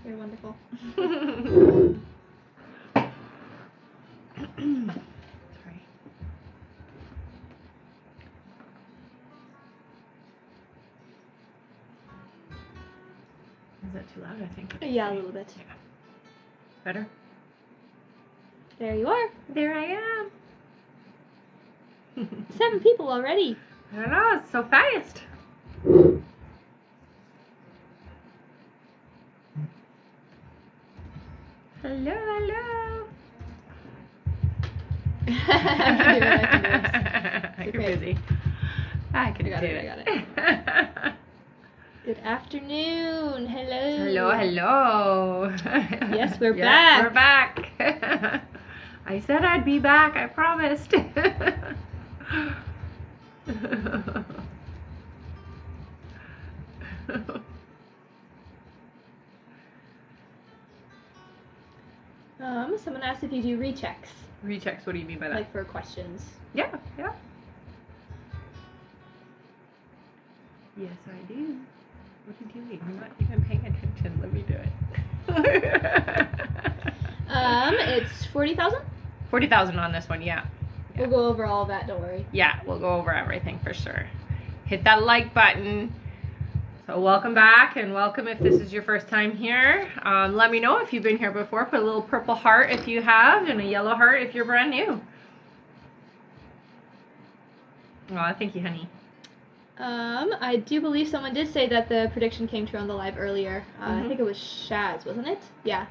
You're wonderful. Sorry. Is that too loud? I think. Yeah, a little bit. Yeah. Better? There you are. There I am. 7 people already. I don't know, it's so fast. Hello, hello. I can do it. You're okay. busy. I can I got it. Good afternoon. Hello. Hello, hello. Yes, we're back. We're back. I said I'd be back. I promised. Someone asked if you do rechecks. Rechecks, what do you mean by that? Like for questions. Yeah, yeah. Yes, I do. What are you doing? You're not even paying attention. Let me do it. It's 40,000? 40,000 on this one, yeah. We'll go over all of that, don't worry. Yeah, we'll go over everything for sure. Hit that like button. So welcome back, and welcome if this is your first time here. Let me know if you've been here before. Put a little purple heart if you have, and a yellow heart if you're brand new. Oh, thank you, honey. I do believe someone did say that the prediction came true on the live earlier. I think it was Shaz, wasn't it? Yeah.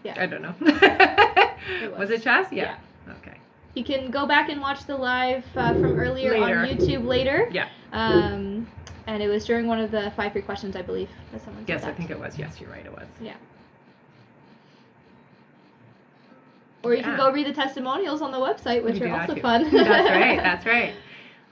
Yeah. I don't know. It Was it Chaz? Yeah. Okay. You can go back and watch the live from earlier on YouTube later. Yeah. And it was during one of the 5 free questions, I believe, that someone said Yes, that. I think it was. Yes, you're right, it was. Yeah. Or you can go read the testimonials on the website, which are also fun. That's right, that's right.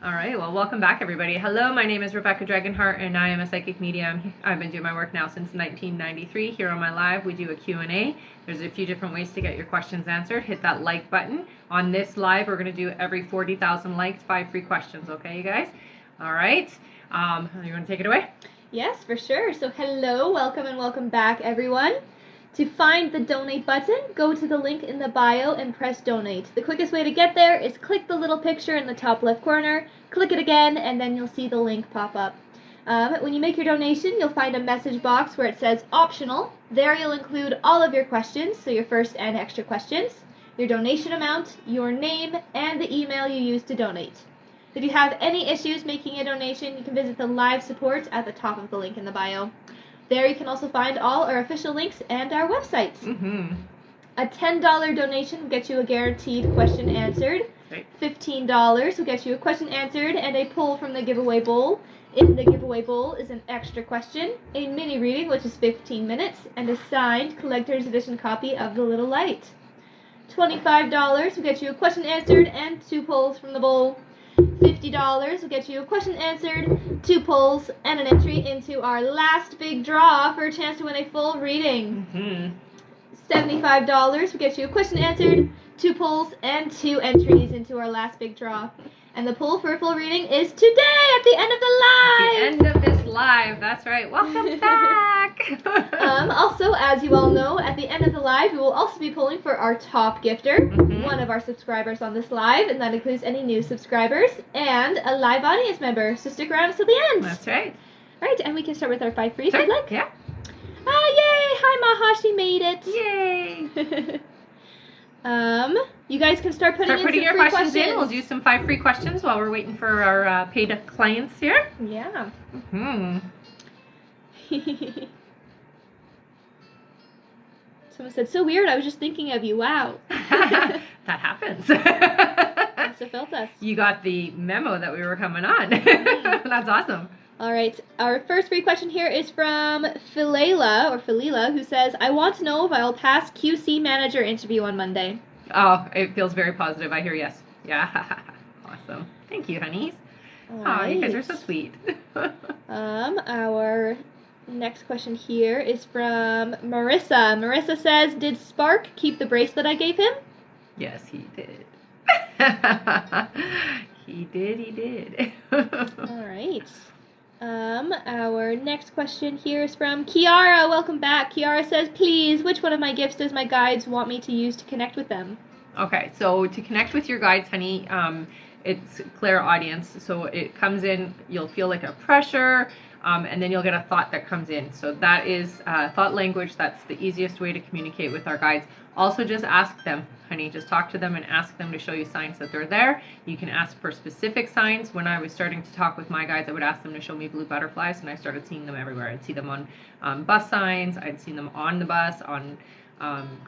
All right, well, welcome back, everybody. Hello, my name is Rebecca Dragonheart, and I am a psychic medium. I've been doing my work now since 1993. Here on my live, we do a Q&A. There's a few different ways to get your questions answered. Hit that like button. On this live, we're going to do every 40,000 likes, 5 free questions, okay, you guys? All right. You want to take it away? Yes, for sure. So hello, welcome and welcome back, everyone. To find the donate button, go to the link in the bio and press donate. The quickest way to get there is click the little picture in the top left corner, click it again, and then you'll see the link pop up. When you make your donation, you'll find a message box where it says optional. There you'll include all of your questions, so your first and extra questions, your donation amount, your name, and the email you use to donate. If you have any issues making a donation, you can visit the live support at the top of the link in the bio. There you can also find all our official links and our websites. Mm-hmm. A $10 donation will get you a guaranteed question answered. Right. $15 will get you a question answered and a pull from the giveaway bowl. In the giveaway bowl is an extra question, a mini reading, which is 15 minutes, and a signed collector's edition copy of The Little Light. $25 will get you a question answered and 2 pulls from the bowl. $50 will get you a question answered, 2 pulls, and an entry into our last big draw for a chance to win a full reading. Mm-hmm. $75 will get you a question answered, 2 pulls, and 2 entries into our last big draw. And the pull for a full reading is today at the end of the live! At the end of this live, that's right. Welcome back! Also, as you all know, at the end of the live, we will also be pulling for our top gifter, one of our subscribers on this live, and that includes any new subscribers, and a live audience member, so stick around until the end. That's right. Right, and we can start with our 5 free if you'd like. Yeah. Yay! Hi, Maha, she made it. Yay! You guys can start putting your questions in. We'll do some 5 free questions while we're waiting for our paid clients here. Yeah. Someone said, so weird, I was just thinking of you. Wow. That happens. Must have felt us. You got the memo that we were coming on. That's awesome. All right. Our first free question here is from Philila, who says, I want to know if I'll pass QC manager interview on Monday. Oh, it feels very positive. I hear yes. Yeah. Awesome. Thank you, honeys. Oh, you guys are so sweet. Our next question here is from Marissa. Marissa says, did Spark keep the bracelet I gave him? Yes, he did. He did. All right. Our next question here is from Kiara. Welcome back. Kiara says, please, which one of my gifts does my guides want me to use to connect with them? Okay, so to connect with your guides, honey, it's clairaudience. So it comes in, you'll feel like a pressure, and then you'll get a thought that comes in. So that is thought language. That's the easiest way to communicate with our guides. Also, just ask them, honey. Just talk to them and ask them to show you signs that they're there. You can ask for specific signs. When I was starting to talk with my guides, I would ask them to show me blue butterflies, and I started seeing them everywhere. I'd see them on bus signs. I'd see them on the bus, on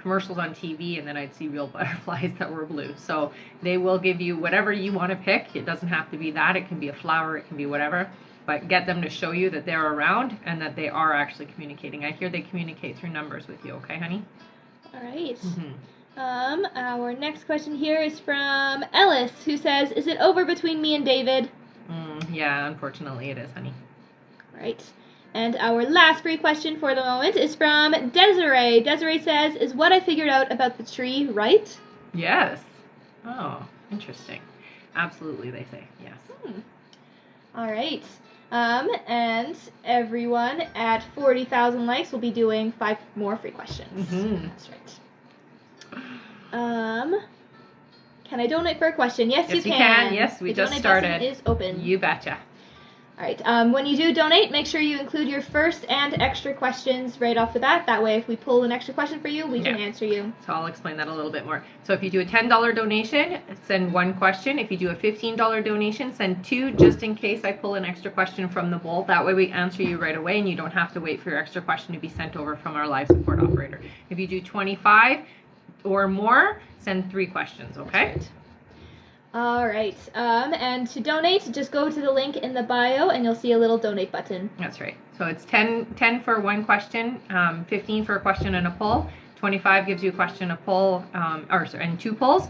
commercials on TV, and then I'd see real butterflies that were blue. So they will give you whatever you want to pick. It doesn't have to be that. It can be a flower. It can be whatever. But get them to show you that they're around and that they are actually communicating. I hear they communicate through numbers with you. Okay, honey? All right. Our next question here is from Ellis, who says, is it over between me and David? Yeah, unfortunately it is, honey. All right. And our last free question for the moment is from Desiree. Desiree says, is what I figured out about the tree right? Yes. Oh, interesting. Absolutely, they say. Yes. All right. And everyone at 40,000 likes will be doing 5 more free questions. That's right. Can I donate for a question? Yes, you can. Yes, we just donate started. button is open. You betcha. All right. When you do donate, make sure you include your first and extra questions right off the bat. That way, if we pull an extra question for you, we can answer you. So I'll explain that a little bit more. So if you do a $10 donation, send 1 question. If you do a $15 donation, send 2, just in case I pull an extra question from the bowl. That way we answer you right away, and you don't have to wait for your extra question to be sent over from our live support operator. If you do 25 or more, send 3 questions, okay? All right. And to donate, just go to the link in the bio and you'll see a little donate button. That's right. So it's 10 for 1 question, 15 for a question and a poll, 25 gives you a question, a poll, and 2 polls.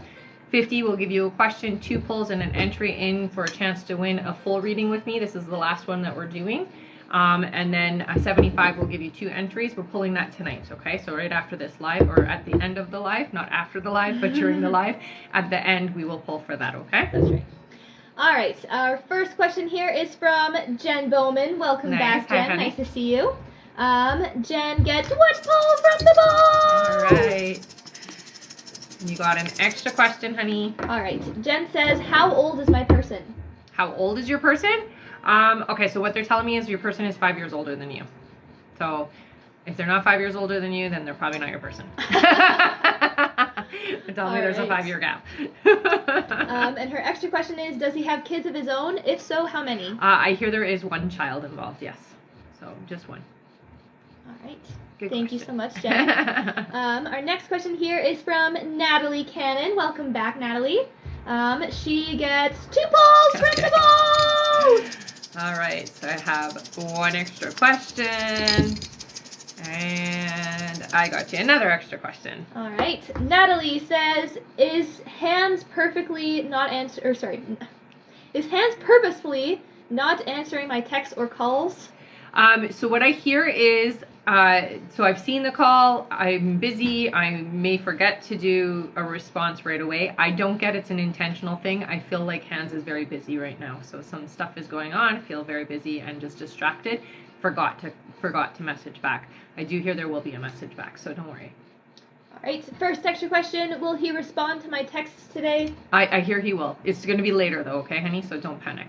50 will give you a question, 2 polls, and an entry in for a chance to win a full reading with me. This is the last one that we're doing. And then 75 will give you 2 entries. We're pulling that tonight, okay? So right after this live, or at the end of the live, not after the live, but during the live, at the end we will pull for that, okay? That's right. All right, our first question here is from Jen Bowman. Welcome back, Jen. Hi, nice to see you. Jen gets 1 poll from the ball. All right. You got an extra question, honey. All right. Jen says, how old is my person? How old is your person? Okay, so what they're telling me is your person is 5 years older than you. So if they're not 5 years older than you, then they're probably not your person. Tell me there's a 5-year gap. And her extra question is, does he have kids of his own? If so, how many? I hear there is 1 child involved, yes. So just 1. All right. Good Thank question. you so much, Jen. Our next question here is from Natalie Cannon. Welcome back, Natalie. She gets 2 polls from the ball. All right, so I have 1 extra question, and I got you another extra question. All right, Natalie says, is Hans purposefully not answering my texts or calls? So what I hear is, so I've seen the call, I'm busy, I may forget to do a response right away. I don't get it's an intentional thing. I feel like Hans is very busy right now. So some stuff is going on, I feel very busy and just distracted. Forgot to message back. I do hear there will be a message back, so don't worry. All right, first extra question, will he respond to my texts today? I hear he will. It's going to be later though, okay, honey? So don't panic.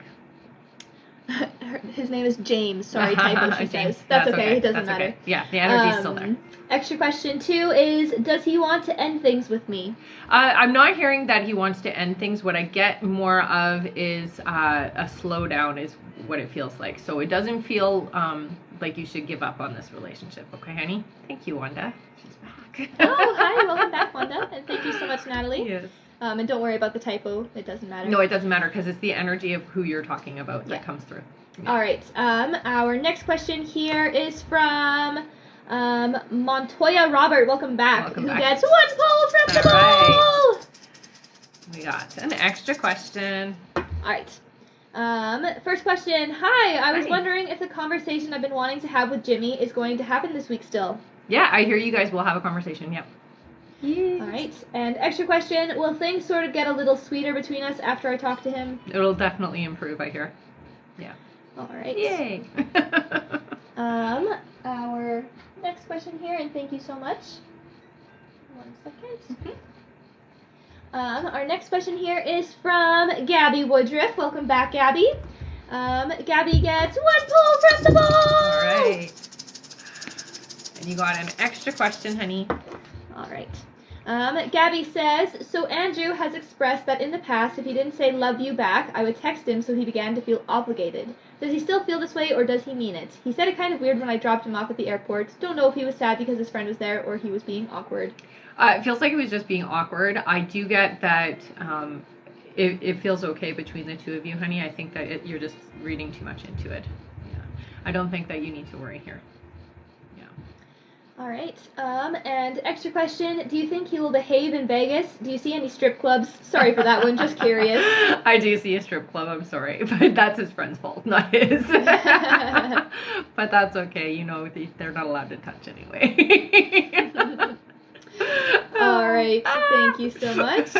His name is James. Sorry, typo, she says. That's okay. It doesn't matter. Okay. Yeah, the energy's still there. Extra question 2 is, does he want to end things with me? I'm not hearing that he wants to end things. What I get more of is a slowdown is what it feels like. So it doesn't feel like you should give up on this relationship. Okay, honey? Thank you, Wanda. She's back. Oh, hi. Welcome back, Wanda. And thank you so much, Natalie. Yes. And don't worry about the typo. It doesn't matter. No, it doesn't matter because it's the energy of who you're talking about that comes through. Yeah. All right. Our next question here is from Montoya Robert. Welcome back. Who gets 1 poll from the ball. Right. We got an extra question. All right. First question. Hi. I was wondering if the conversation I've been wanting to have with Jimmy is going to happen this week still. Yeah, I hear you guys will have a conversation. Yep. Yes. All right. And extra question, will things sort of get a little sweeter between us after I talk to him? It'll definitely improve, I hear. Yeah. All right. Yay. Our next question here, and thank you so much. 1 second. Our next question here is from Gabby Woodruff. Welcome back, Gabby. Gabby gets 1 pull from the ball. All right. And you got an extra question, honey. All right. Gabby says, so Andrew has expressed that in the past, if he didn't say love you back, I would text him, so he began to feel obligated. Does he still feel this way, or does he mean it? He said it kind of weird when I dropped him off at the airport. Don't know if he was sad because his friend was there, or he was being awkward. It feels like it was just being awkward. I do get that it feels okay between the two of you, honey. I think that you're just reading too much into it. Yeah. I don't think that you need to worry here. All right. And extra question, do you think he will behave in Vegas? Do you see any strip clubs? Sorry for that one, just curious. I do see a strip club, I'm sorry, but that's his friend's fault, not his. But that's okay, you know, they're not allowed to touch anyway. All right, thank you so much.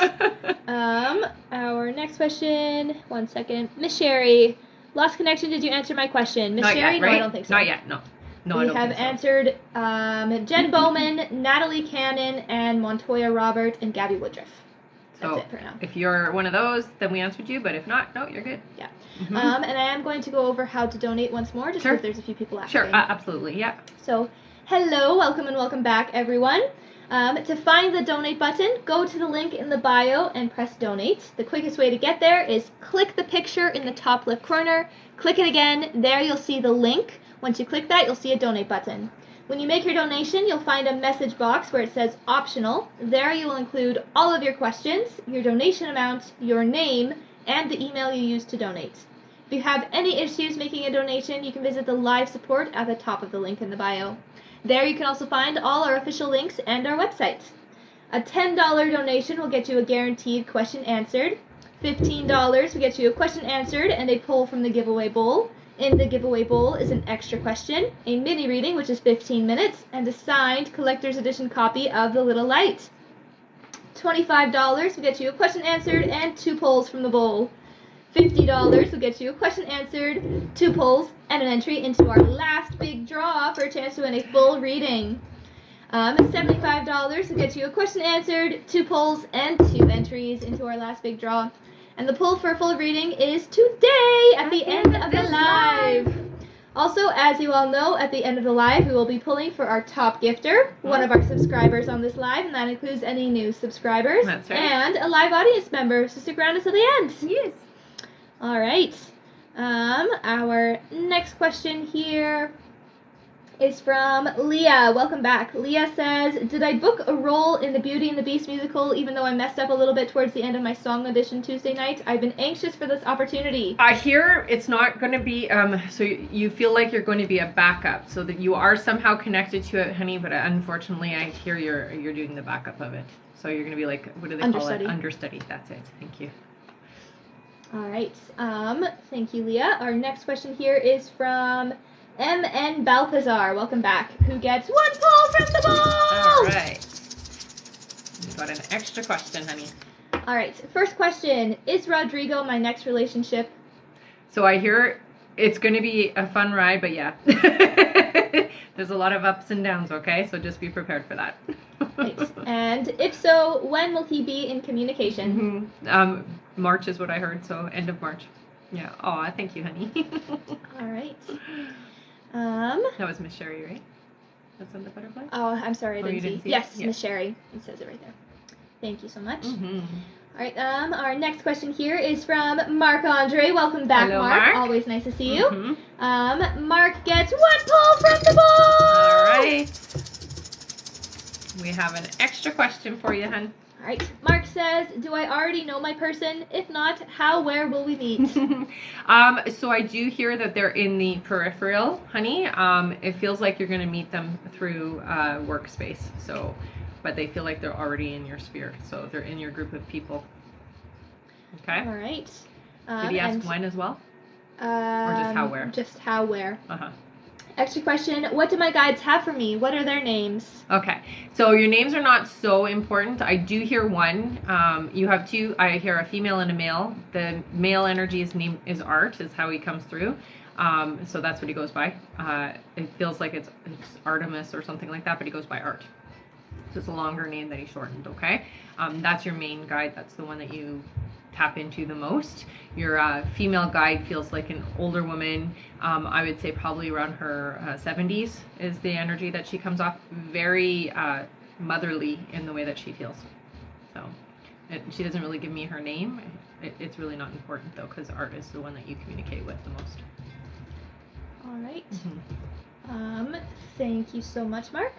Our next question, 1 second. Miss Sherry, lost connection, did you answer my question? Miss Sherry? Yet, right? No, I don't think so. Not yet, no. No, we have answered Jen Bowman, Natalie Cannon, and Montoya Robert, and Gabby Woodruff. That's it for now. If you're one of those, then we answered you, but if not, no, you're good. Yeah. And I am going to go over how to donate once more, just because there's a few people asking. Sure, absolutely, yeah. So, hello, welcome and welcome back, everyone. To find the donate button, go to the link in the bio and press donate. The quickest way to get there is click the picture in the top left corner, click it again, there you'll see the link. Once you click that, you'll see a donate button. When you make your donation, you'll find a message box where it says optional. There you will include all of your questions, your donation amount, your name, and the email you use to donate. If you have any issues making a donation, you can visit the live support at the top of the link in the bio. There you can also find all our official links and our website. A $10 donation will get you a guaranteed question answered. $15 will get you a question answered and a poll from the giveaway bowl. In the giveaway bowl is an extra question, a mini reading, which is 15 minutes, and a signed collector's edition copy of The Little Light. $25 will get you a question answered and 2 polls from the bowl. $50 will get you a question answered, 2 polls, and an entry into our last big draw for a chance to win a full reading. $75 will get you a question answered, 2 polls, and 2 entries into our last big draw. And the poll for a full reading is today at the end of the live. Also, as you all know, at the end of the live, we will be pulling for our top gifter, one of our subscribers on this live, and that includes any new subscribers. That's right. And a live audience member, so stick around until the end. Yes. All right. Our next question here is from Leah. Welcome back. Leah says, did I book a role in the Beauty and the Beast musical even though I messed up a little bit towards the end of my song audition Tuesday night? I've been anxious for this opportunity. I hear it's not going to be, so you feel like you're going to be a backup, so that you are somehow connected to it, honey, but unfortunately I hear you're doing the backup of it. So you're going to be like, what do they call it? Understudy. That's it. Thank you. All right. Thank you, Leah. Our next question here is from M.N. Balthazar, welcome back, who gets 1 pull from the ball! All right. You've got an extra question, honey. All right, first question, is Rodrigo my next relationship? So I hear it's going to be a fun ride, but yeah. There's a lot of ups and downs, okay? So just be prepared for that. Right. And if so, when will he be in communication? March is what I heard, so end of March. Yeah. Aw, thank you, honey. All right. That was Miss Sherry, right? That's on the butterfly? Oh, I'm sorry, I didn't see. Yes, yeah. Miss Sherry. It says it right there. Thank you so much. All right, our next question here is from Mark Andre. Welcome back, Hello, Mark. Always nice to see you. Mark gets 1 pull from the ball! All right. We have an extra question for you, hun. All right. Mark says, do I already know my person? If not, how, where will we meet? So I do hear that they're in the peripheral, honey. It feels like you're going to meet them through workspace. So, but they feel like they're already in your sphere. So they're in your group of people. Okay. All right. Did he ask when as well? Or just how, where? Just how, where. Uh-huh. Extra question, what do my guides have for me? What are their names? Okay, so your names are not so important. I do hear one. You have 2. I hear a female and a male. The male energy's name is Art, is how he comes through. So that's what he goes by. It feels like it's Artemis or something like that, but he goes by Art. So it's a longer name that he shortened, okay? That's your main guide. That's the one that you tap into the most. Your female guide feels like an older woman. I would say probably around her 70s is the energy that she comes off. Very motherly in the way that she feels. So she doesn't really give me her name. It's really not important though, because Art is the one that you communicate with the most. All right. Thank you so much, Mark.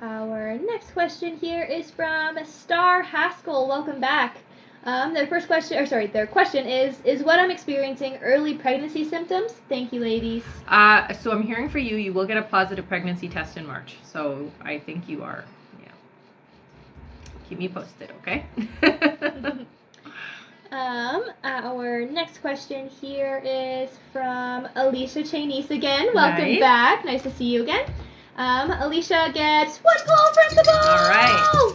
Our next question here is from Star Haskell. Welcome back. Their question is what I'm experiencing early pregnancy symptoms? Thank you, ladies. So I'm hearing for you will get a positive pregnancy test in March. So I think you are, yeah. Keep me posted, okay? Our next question here is from Alicia Chenise again. Welcome back. Nice to see you again. Alicia gets 1 pull from the ball. All right.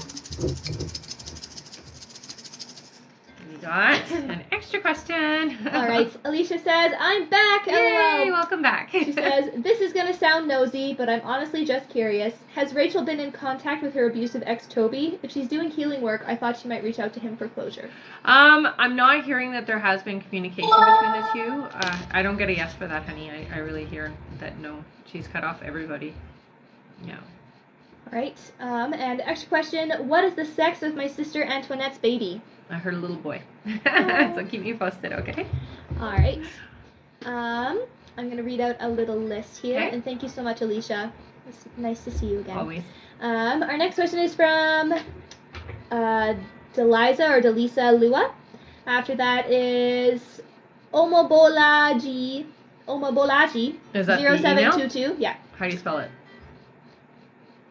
We got an extra question. All right. Alicia says, I'm back. Yay, LOL. welcome back. She says, this is going to sound nosy, but I'm honestly just curious. Has Rachel been in contact with her abusive ex, Toby? If she's doing healing work, I thought she might reach out to him for closure. I'm not hearing that there has been communication between the two. I don't get a yes for that, honey. I really hear that no, she's cut off everybody. Yeah. All right. And extra question, what is the sex of my sister Antoinette's baby? I heard a little boy. So keep me posted, okay? All right. I'm going to read out a little list here. Okay. And thank you so much, Alicia. It's nice to see you again. Always. Our next question is from Delisa Lua. After that is Omobolaji Is that 0722. Yeah. How do you spell it?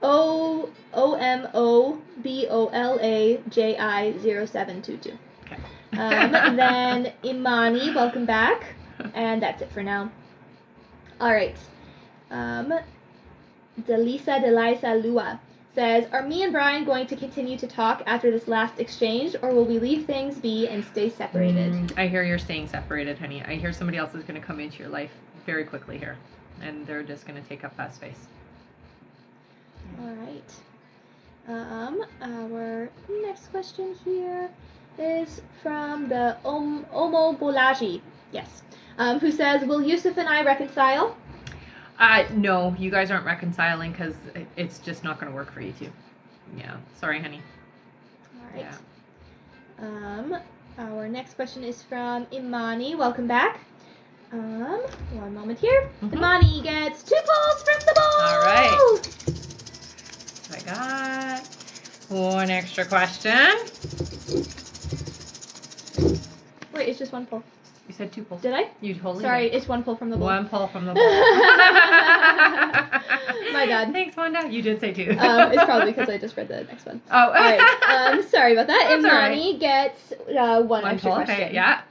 OMOBOLAJI 0722. Okay. And then Imani, welcome back. And that's it for now. All right. Delisa Lua says, are me and Brian going to continue to talk after this last exchange, or will we leave things be and stay separated? I hear you're staying separated, honey. I hear somebody else is going to come into your life very quickly here, and they're just going to take up that space. All right. Our next question here is from the Omo Bolaji, yes, who says, will Yusuf and I reconcile? No, you guys aren't reconciling because it's just not going to work for you two. Yeah, sorry, honey. All right. Yeah. Our next question is from Imani. Welcome back. One moment here. Imani gets 2 pulls from the ball. All right. So I got one extra question. Wait, it's just 1 pull. You said 2 pulls. Did I? You totally Sorry, did. it's 1 pull from the ball. 1 pull from the ball. My bad. Thanks, Wanda. You did say 2. It's probably because I just read the next one. Oh. All right. Sorry about that. That's Imani gets 1 extra pull. question. Okay, yeah.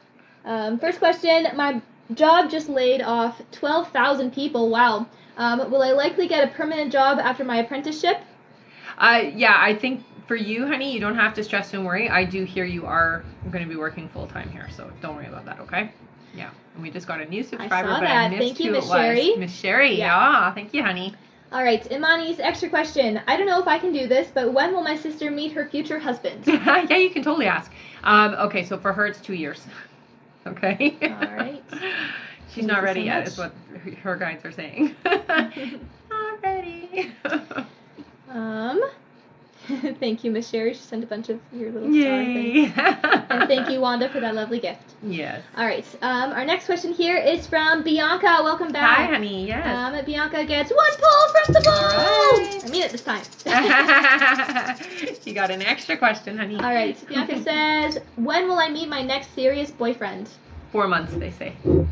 First question. My job just laid off 12,000 people. Wow. Will I likely get a permanent job after my apprenticeship? Yeah, I think for you, honey, you don't have to stress and worry. I do hear you are going to be working full time here, so don't worry about that, okay? Yeah. And we just got a new subscriber, I saw but that. I missed Thank you, who Miss it was. Sherry. Miss Sherry, yeah. Thank you, honey. All right, Imani's extra question. I don't know if I can do this, but when will my sister meet her future husband? Yeah, you can totally ask. Okay, so for her, it's 2 years. Okay? All right. She's not ready yet, is what her guides are saying. Not ready. Thank you, Miss Sherry. She sent a bunch of your little star things. And thank you, Wanda, for that lovely gift. Yes. All right. Our next question here is from Bianca. Welcome back. Hi, honey. Yes. Bianca gets 1 pull from the ball. Right. I mean it this time. You got an extra question, honey. All right. Bianca says, when will I meet my next serious boyfriend? 4 months, they say. So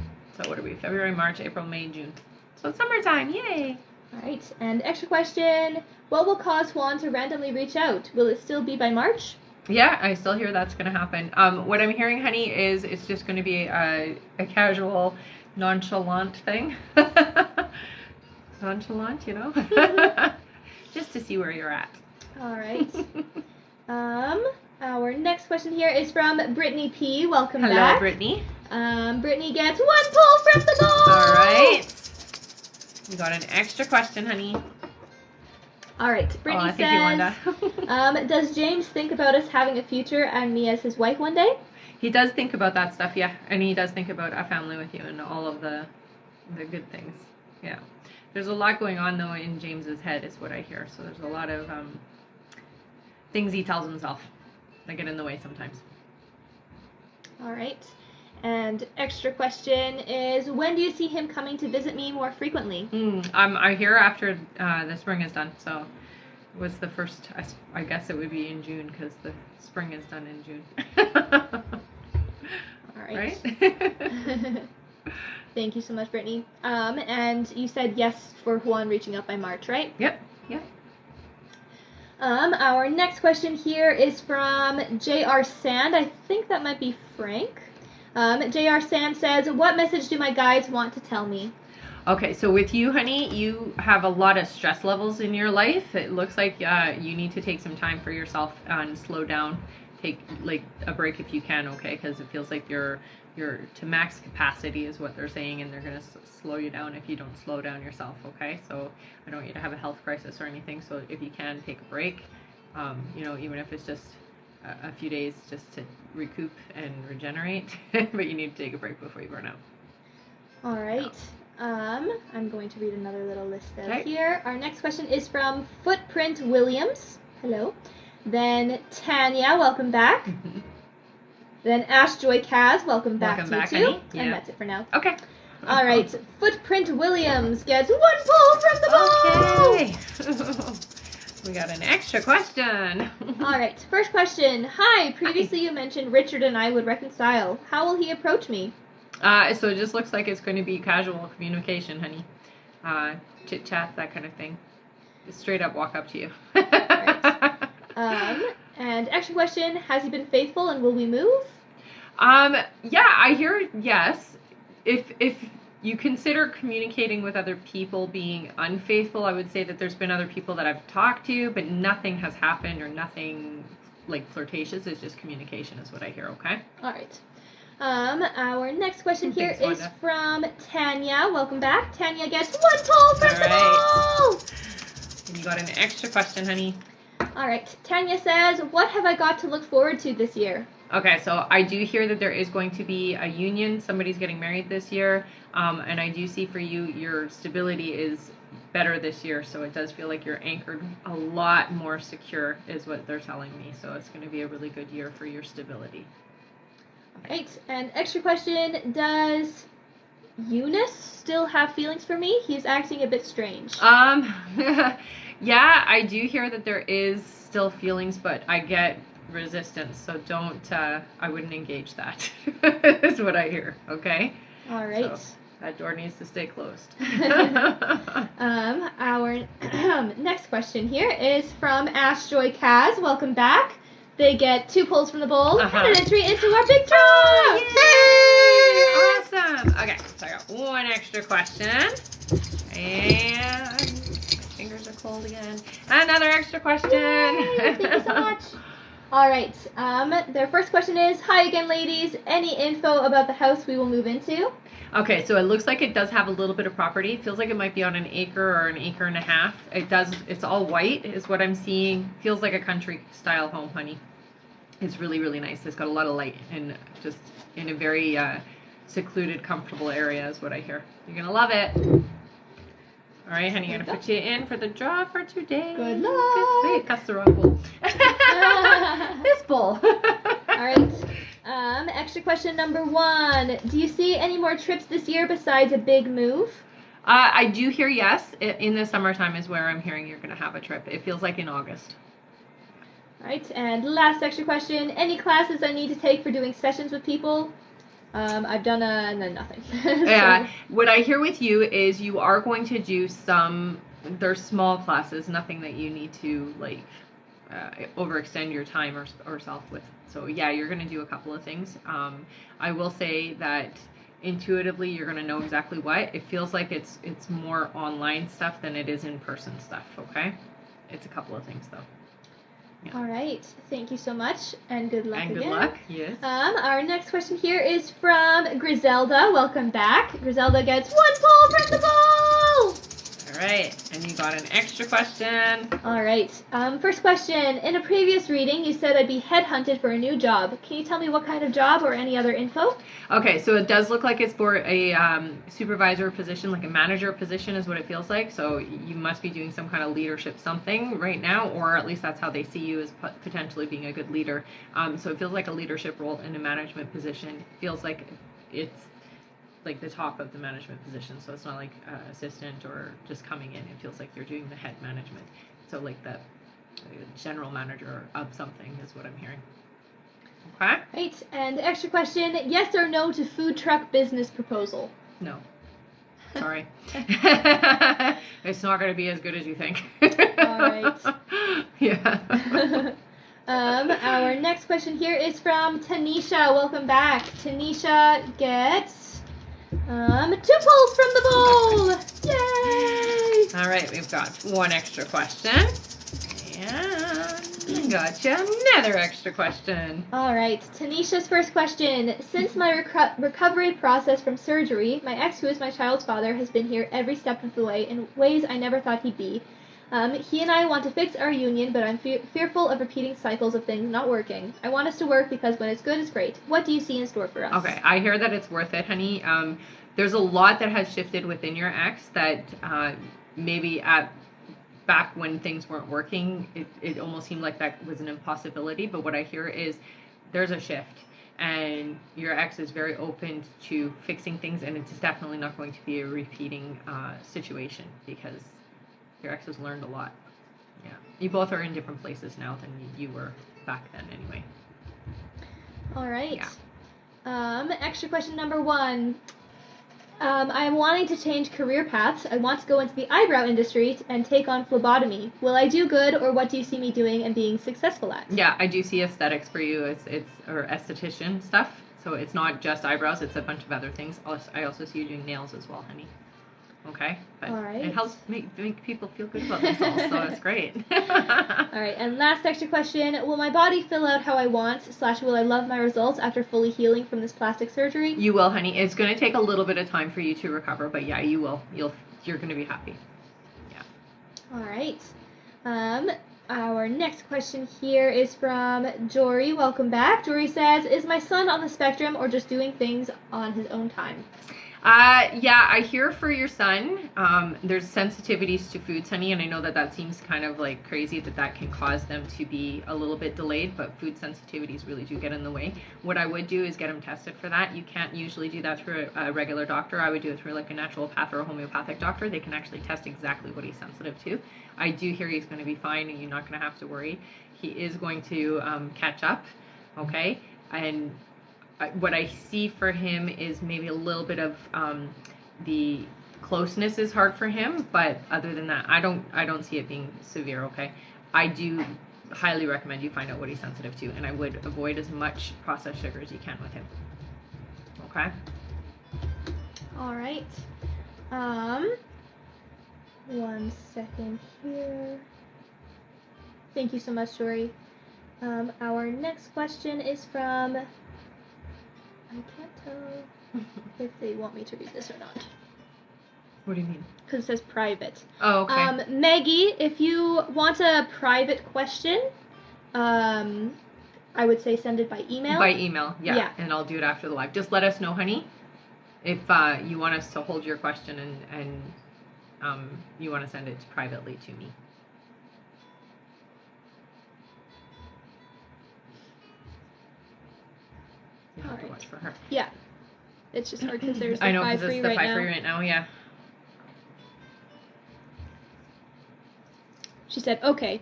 what are we? February, March, April, May, June. So it's summertime. Yay. All right. And extra question. What will cause Juan to randomly reach out? Will it still be by March? Yeah, I still hear that's going to happen. What I'm hearing, honey, is it's just going to be a casual, nonchalant thing. Nonchalant, you know? Just to see where you're at. All right. Our next question here is from Brittany P. Welcome back. Hello, Brittany. Brittany gets 1 pull from the ball. All right. You got an extra question, honey. All right. Brittany Thank you, says, Wanda. does James think about us having a future and me as his wife one day? He does think about that stuff, yeah. And he does think about a family with you and all of the good things. Yeah. There's a lot going on, though, in James's head, is what I hear. So there's a lot of things he tells himself that get in the way sometimes. All right. And extra question is, when do you see him coming to visit me more frequently? I hear after the spring is done. So it was the first, I guess it would be in June because the spring is done in June. All right. Right? Thank you so much, Brittany. And you said yes for Juan reaching out by March, right? Yep. Our next question here is from J.R. Sand. I think that might be Frank. J.R. Sand says, what message do my guides want to tell me? Okay, so with you, honey, you have a lot of stress levels in your life. It looks like you need to take some time for yourself and slow down. Take like a break if you can, okay? Because it feels like you're to max capacity is what they're saying, and they're going to slow you down if you don't slow down yourself, okay? So I don't want you to have a health crisis or anything. So if you can, take a break. Even if it's just a few days just to recoup and regenerate, but you need to take a break before you burn out. All right. I'm going to read another little list out here. Our next question is from Footprint Williams. Hello. Then Tanya, welcome back. Then Ashjoy Kaz, welcome back to you too. Yeah. And that's it for now. Okay. All right. Footprint Williams gets 1 pull from the ball. Okay. We got an extra question. All right. First question. Hi. Previously you mentioned Richard and I would reconcile. How will he approach me? So it just looks like it's going to be casual communication, honey. Chit chat, that kind of thing. Just straight up walk up to you. Right. And extra question. Has he been faithful and will we move? Yeah, I hear yes. If you consider communicating with other people being unfaithful, I would say that there's been other people that I've talked to, but nothing has happened or nothing like flirtatious. It's just communication is what I hear, okay? All right. Our next question here is Wanda. from Tanya. Welcome back. Tanya gets 1 pull from the ball. And you got an extra question, honey. All right. Tanya says, what have I got to look forward to this year? Okay, so I do hear that there is going to be a union. Somebody's getting married this year. And I do see for you, your stability is better this year. So it does feel like you're anchored a lot more secure is what they're telling me. So it's going to be a really good year for your stability. All right. And extra question, does Eunice still have feelings for me? He's acting a bit strange. Yeah, I do hear that there is still feelings, but I get resistance, so don't, I wouldn't engage that, is what I hear, okay? All right. So that door needs to stay closed. Our next question here is from Ashjoy Kaz. Welcome back. They get 2 pulls from the bowl and an entry into our big draw! Yay! Awesome! Okay, so I got 1 extra question. And my fingers are cold again. Another extra question. Yay! Thank you so much. All right. Their first question is, hi again, ladies. Any info about the house we will move into? Okay, so it looks like it does have a little bit of property. It feels like it might be on an acre or an acre and a half. It's all white is what I'm seeing. Feels like a country style home, honey. It's really, really nice. It's got a lot of light and just in a very secluded, comfortable area is what I hear. You're going to love it. All right, honey, I'm going to put you in for the draw for today. Good luck. Wait, that's the wrong bowl. This bowl. All right. Extra question number 1. Do you see any more trips this year besides a big move? I do hear yes. In the summertime is where I'm hearing you're going to have a trip. It feels like in August. All right. And last extra question. Any classes I need to take for doing sessions with people? I've done nothing. Yeah. What I hear with you is you are going to do they're small classes, nothing that you need to like overextend your time or self with. So yeah, you're going to do a couple of things. I will say that intuitively you're going to know exactly what. It feels like it's more online stuff than it is in-person stuff, okay? It's a couple of things though. All right. Thank you so much, and good luck And again. good luck. Yes. Our next question here is from Griselda. Welcome back. Griselda gets 1 pull from the bowl. All right. And you got an extra question. All right. First question. In a previous reading, you said I'd be headhunted for a new job. Can you tell me what kind of job or any other info? Okay, so it does look like it's for a supervisor position, like a manager position is what it feels like. So you must be doing some kind of leadership something right now, or at least that's how they see you, as potentially being a good leader. So it feels like a leadership role in a management position. It feels like it's like the top of the management position. So it's not like assistant or just coming in. It feels like you're doing the head management. So like the general manager of something is what I'm hearing. Okay. Right. And extra question. Yes or no to food truck business proposal? No. Sorry. It's not going to be as good as you think. All right. Yeah. Our next question here is from Tanisha. Welcome back. Tanisha gets 2 pulls from the bowl. Yay! All right, we've got 1 extra question. And gotcha another extra question. All right, Tanisha's first question. Since my recovery process from surgery, my ex, who is my child's father, has been here every step of the way in ways I never thought he'd be. He and I want to fix our union, but I'm fearful of repeating cycles of things not working. I want us to work because when it's good, it's great. What do you see in store for us? Okay, I hear that it's worth it, honey. There's a lot that has shifted within your ex that maybe back when things weren't working, it almost seemed like that was an impossibility. But what I hear is there's a shift, and your ex is very open to fixing things, and it's definitely not going to be a repeating situation because your ex has learned a lot. Yeah, you both are in different places now than you were back then anyway. All right. Yeah. Extra question number 1. I'm wanting to change career paths. I want to go into the eyebrow industry and take on phlebotomy. Will I do good, or what do you see me doing and being successful at? Yeah, I do see aesthetics for you. It's or esthetician stuff. So it's not just eyebrows. It's a bunch of other things. I also see you doing nails as well, honey. Okay, but all right. It helps make people feel good about themselves, so it's great. All right, and last extra question. Will my body fill out how I want, / will I love my results after fully healing from this plastic surgery? You will, honey. It's going to take a little bit of time for you to recover, but yeah, you will. You're going to be happy. Yeah. All right. Our next question here is from Jory. Welcome back. Jory says, is my son on the spectrum or just doing things on his own time? Yeah, I hear for your son, there's sensitivities to foods, honey, and I know that seems kind of like crazy that can cause them to be a little bit delayed, but food sensitivities really do get in the way. What I would do is get him tested for that. You can't usually do that through a regular doctor. I would do it through like a naturopath or a homeopathic doctor. They can actually test exactly what he's sensitive to. I do hear he's going to be fine, and you're not going to have to worry. He is going to catch up, okay? And what I see for him is maybe a little bit of the closeness is hard for him, but other than that, I don't see it being severe. Okay, I do highly recommend you find out what he's sensitive to, and I would avoid as much processed sugar as you can with him. Okay. All right. 1 second here. Thank you so much, Jory. Our next question is from. I can't tell if they want me to read this or not. What do you mean? Because it says private. Oh, okay. Maggie, if you want a private question, I would say send it by email. By email, yeah. And I'll do it after the live. Just let us know, honey, if you want us to hold your question and you want to send it privately to me. You have to watch for her. Yeah. It's just hard because there's the I know, 5 because free it's the right 5 now. free right now, yeah. She said, okay.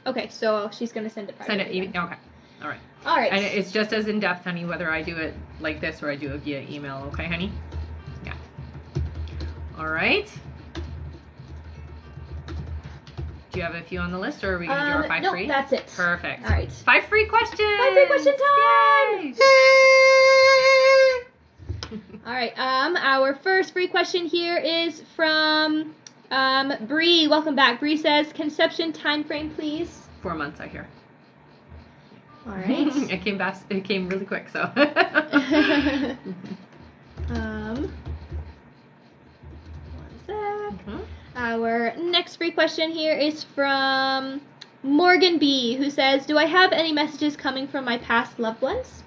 Okay, so she's going to send it privately. Send it, okay. All right. All right. And it's just as in-depth, honey, whether I do it like this or I do it via email, okay, honey? Yeah. All right. Do you have a few on the list, or are we going to do our 5 no, free? No, that's it. Perfect. All right. 5 free questions! 5 free question time! Yay! All right. Our first free question here is from Bree. Welcome back. Bree says, conception time frame, please. 4 months, I hear. All right. It came fast. It came really quick. So. One sec. Our next free question here is from Morgan B, who says, "Do I have any messages coming from my past loved ones?"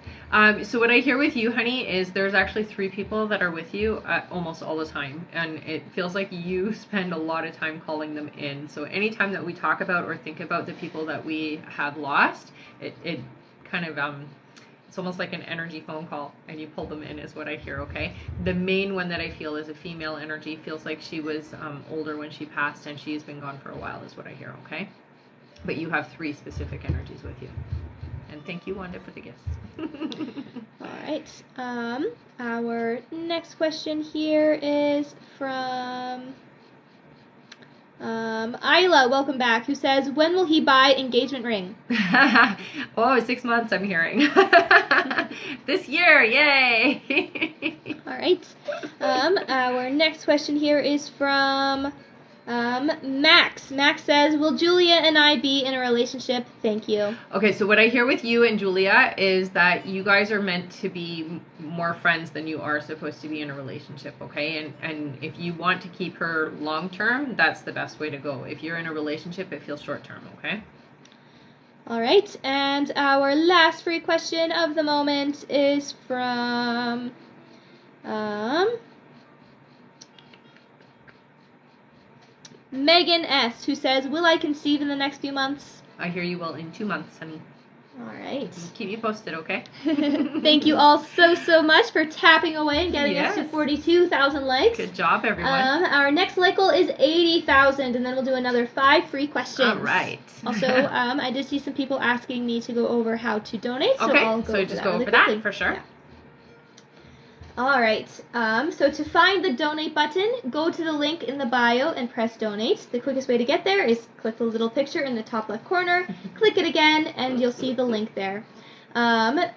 So what I hear with you, honey, is there's actually 3 people that are with you almost all the time, and it feels like you spend a lot of time calling them in. So anytime that we talk about or think about the people that we have lost, it kind of it's almost like an energy phone call, and you pull them in, is what I hear. Okay. The main one that I feel is a female energy. Feels like she was older when she passed, and she's been gone for a while, is what I hear. Okay. But you have 3 specific energies with you. And thank you, Wanda, for the gifts. All right. Our next question here is from Isla, welcome back, who says, "When will he buy engagement ring?" 6 months, I'm hearing. This year, yay! All right. Our next question here is from Max. Max says, "Will Julia and I be in a relationship? Thank you." Okay, so what I hear with you and Julia is that you guys are meant to be more friends than you are supposed to be in a relationship, okay? And if you want to keep her long term, that's the best way to go. If you're in a relationship, it feels short term, okay? All right, and our last free question of the moment is from Megan S, who says, "Will I conceive in the next few months?" I hear you will in 2 months, honey. All right. Keep you posted, okay? Thank you all so much for tapping away and getting us to 42,000 likes. Good job, everyone. Our next like goal is 80,000, and then we'll do another 5 free questions. All right. Also, I did see some people asking me to go over how to donate, so okay, I'll go over just that go really over quickly. that for sure. Yeah. All right. So to find the donate button, go to the link in the bio and press donate. The quickest way to get there is click the little picture in the top left corner, click it again, and you'll see the link there.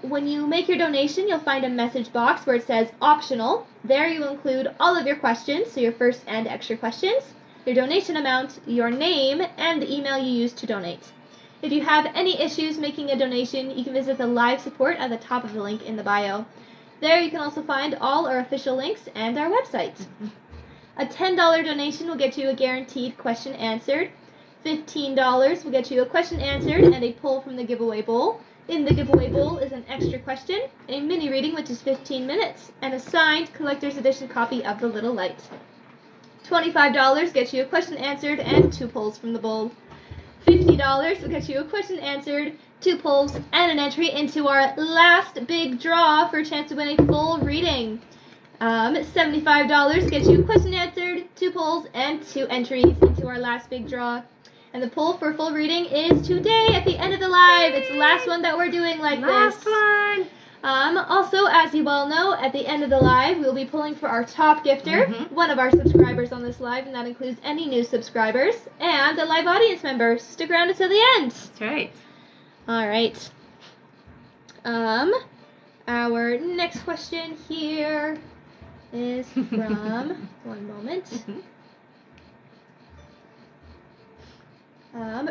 When you make your donation, you'll find a message box where it says optional. There you will include all of your questions, so your first and extra questions, your donation amount, your name, and the email you used to donate. If you have any issues making a donation, you can visit the live support at the top of the link in the bio. There you can also find all our official links and our website. A $10 donation will get you a guaranteed question answered. $15 will get you a question answered and a pull from the giveaway bowl. In the giveaway bowl is an extra question, a mini reading which is 15 minutes, and a signed collector's edition copy of The Little Light. $25 gets you a question answered and 2 pulls from the bowl. $50 will get you a question answered, 2 pulls, and an entry into our last big draw for a chance to win a full reading. $75 gets you a question answered, 2 pulls, and 2 entries into our last big draw. And the pull for a full reading is today at the end of the live. It's the last one that we're doing like this. Last one! Also, as you all know, at the end of the live, we'll be pulling for our top gifter, one of our subscribers on this live, and that includes any new subscribers, and a live audience member. Stick around until the end. That's right. All right. Our next question here is from, one moment.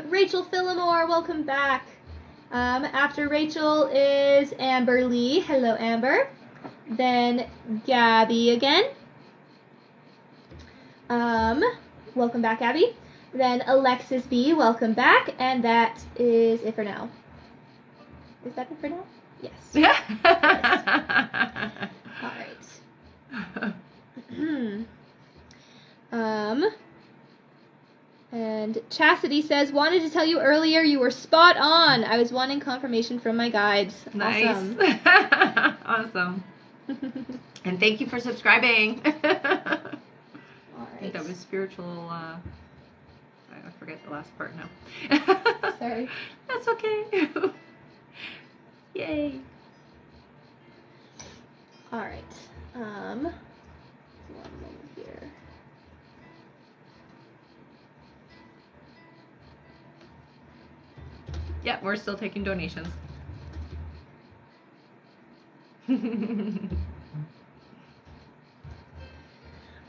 Rachel Phillimore, welcome back. After Rachel is Amber Lee. Hello, Amber. Then Gabby again. Welcome back, Abby. Then Alexis B, welcome back. And that is it for now. Is that it for now? Yes. Yeah. All right. And Chastity says, "Wanted to tell you earlier you were spot on. I was wanting confirmation from my guides." Nice. Awesome. Awesome. And thank you for subscribing. All I right. think that was spiritual. I forget the last part now. Sorry. That's okay. Yay. All right. One moment here. Yeah, we're still taking donations.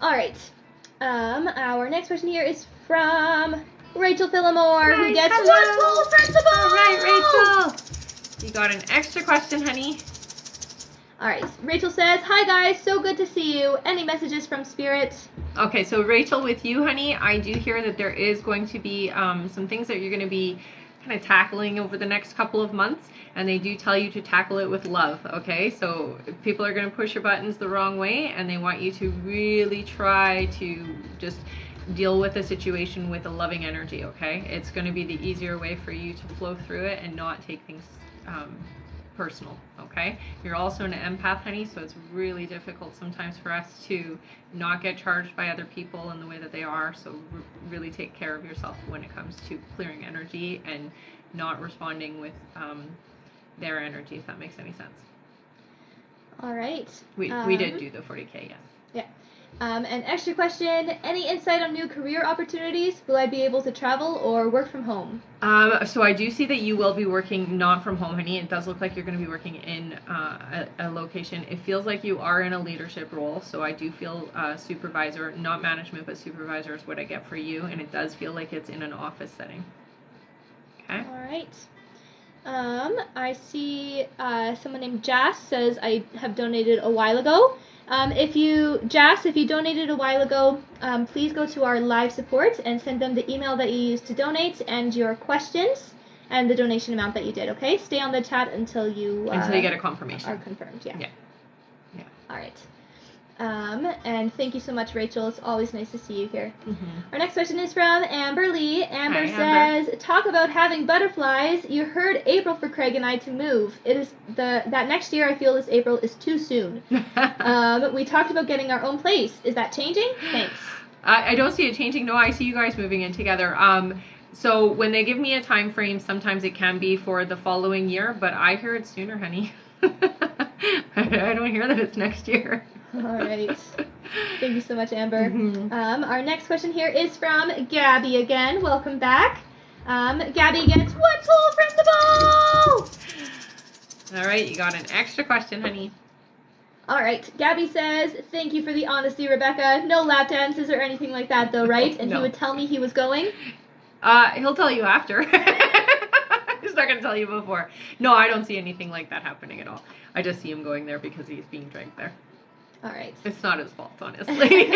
All right. Our next question here is from Rachel Phillimore, who gets hello. one full principal. All right, Rachel. You got an extra question, honey. All right. Rachel says, "Hi guys, so good to see you. Any messages from Spirit?" Okay, so Rachel, with you, honey, I do hear that there is going to be some things that you're going to be kind of tackling over the next couple of months, and they do tell you to tackle it with love, okay? So people are going to push your buttons the wrong way, and they want you to really try to just deal with the situation with a loving energy, okay? It's going to be the easier way for you to flow through it and not take things personal, okay? You're also an empath, honey, so it's really difficult sometimes for us to not get charged by other people in the way that they are, so really take care of yourself when it comes to clearing energy and not responding with their energy, if that makes any sense. All right. We did do the 40K, yes. Yeah. An extra question, any insight on new career opportunities? Will I be able to travel or work from home? So I do see that you will be working not from home, honey. It does look like you're going to be working in a location. It feels like you are in a leadership role, so I do feel supervisor, not management, but supervisor is what I get for you, and it does feel like it's in an office setting. Okay? All right. I see someone named Jas says, "I have donated a while ago." If you donated a while ago, please go to our live support and send them the email that you used to donate and your questions and the donation amount that you did, okay? Stay on the chat until you get a confirmation. Are confirmed, yeah. Yeah. All right. And thank you so much, Rachel. It's always nice to see you here. Mm-hmm. Our next question is from Amber Lee. Amber Hi, says, "Talk about having butterflies. You heard April for Craig and I to move. It is that next year. I feel this April is too soon. We talked about getting our own place. Is that changing? Thanks." I don't see it changing. No, I see you guys moving in together. So when they give me a time frame, sometimes it can be for the following year, but I hear it sooner, honey. I don't hear that it's next year. All right. Thank you so much, Amber. Mm-hmm. Our next question here is from Gabby again. Welcome back. Gabby gets 1 pull from the ball. All right, you got an extra question, honey. All right. Gabby says, "Thank you for the honesty, Rebecca. No lap dances or anything like that, though, right?" And No. he would tell me he was going. He'll tell you after. He's not going to tell you before. No, I don't see anything like that happening at all. I just see him going there because he's being dragged there. All right. It's not his fault, honestly.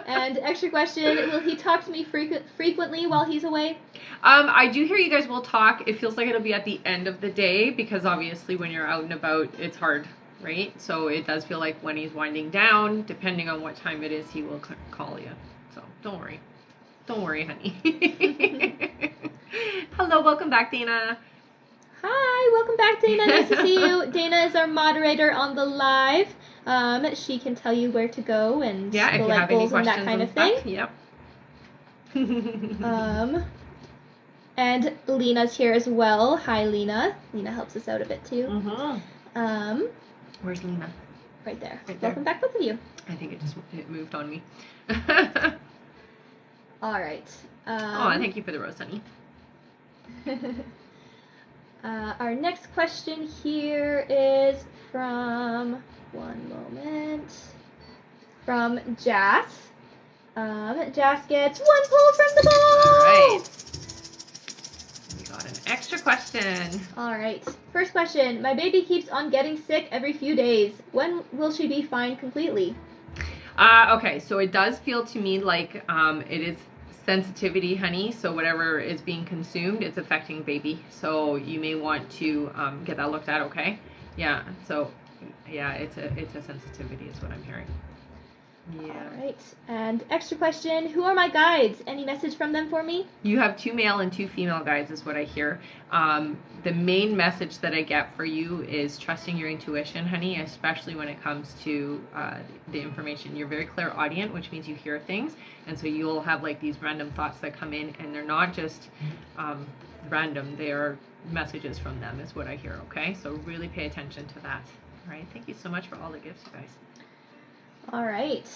And extra question, will he talk to me frequently while he's away? I do hear you guys will talk. It feels like it'll be at the end of the day because obviously when you're out and about, it's hard, right? So it does feel like when he's winding down, depending on what time it is, he will call you. So don't worry. Don't worry, honey. Hello, welcome back, Dana. Hi, welcome back, Dana. Nice to see you. Dana is our moderator on the live. She can tell you where to go and if you have any goals and that questions kind and of thing. Yep. And Lena's here as well. Hi, Lena. Lena helps us out a bit too. Mm-hmm. Where's Lena? Right there. Right there. Welcome back, both of you. I think it moved on me. All right. Thank you for the rose, honey. Our next question here is from, one moment, from Jas. Jas gets 1 pull from the ball! All right. We got an extra question. All right. First question. My baby keeps on getting sick every few days. When will she be fine completely? Okay, so it does feel to me like it is sensitivity, honey. So whatever is being consumed, it's affecting baby. So you may want to get that looked at, okay? Yeah, so yeah, it's a sensitivity is what I'm hearing. Yeah. All right. And extra question. Who are my guides? Any message from them for me? You have 2 male and 2 female guides is what I hear. The main message that I get for you is trusting your intuition, honey, especially when it comes to the information. You're very clairaudient, which means you hear things. And so you'll have like these random thoughts that come in, and they're not just random. They are messages from them is what I hear, okay? So really pay attention to that. All right. Thank you so much for all the gifts, you guys. All right.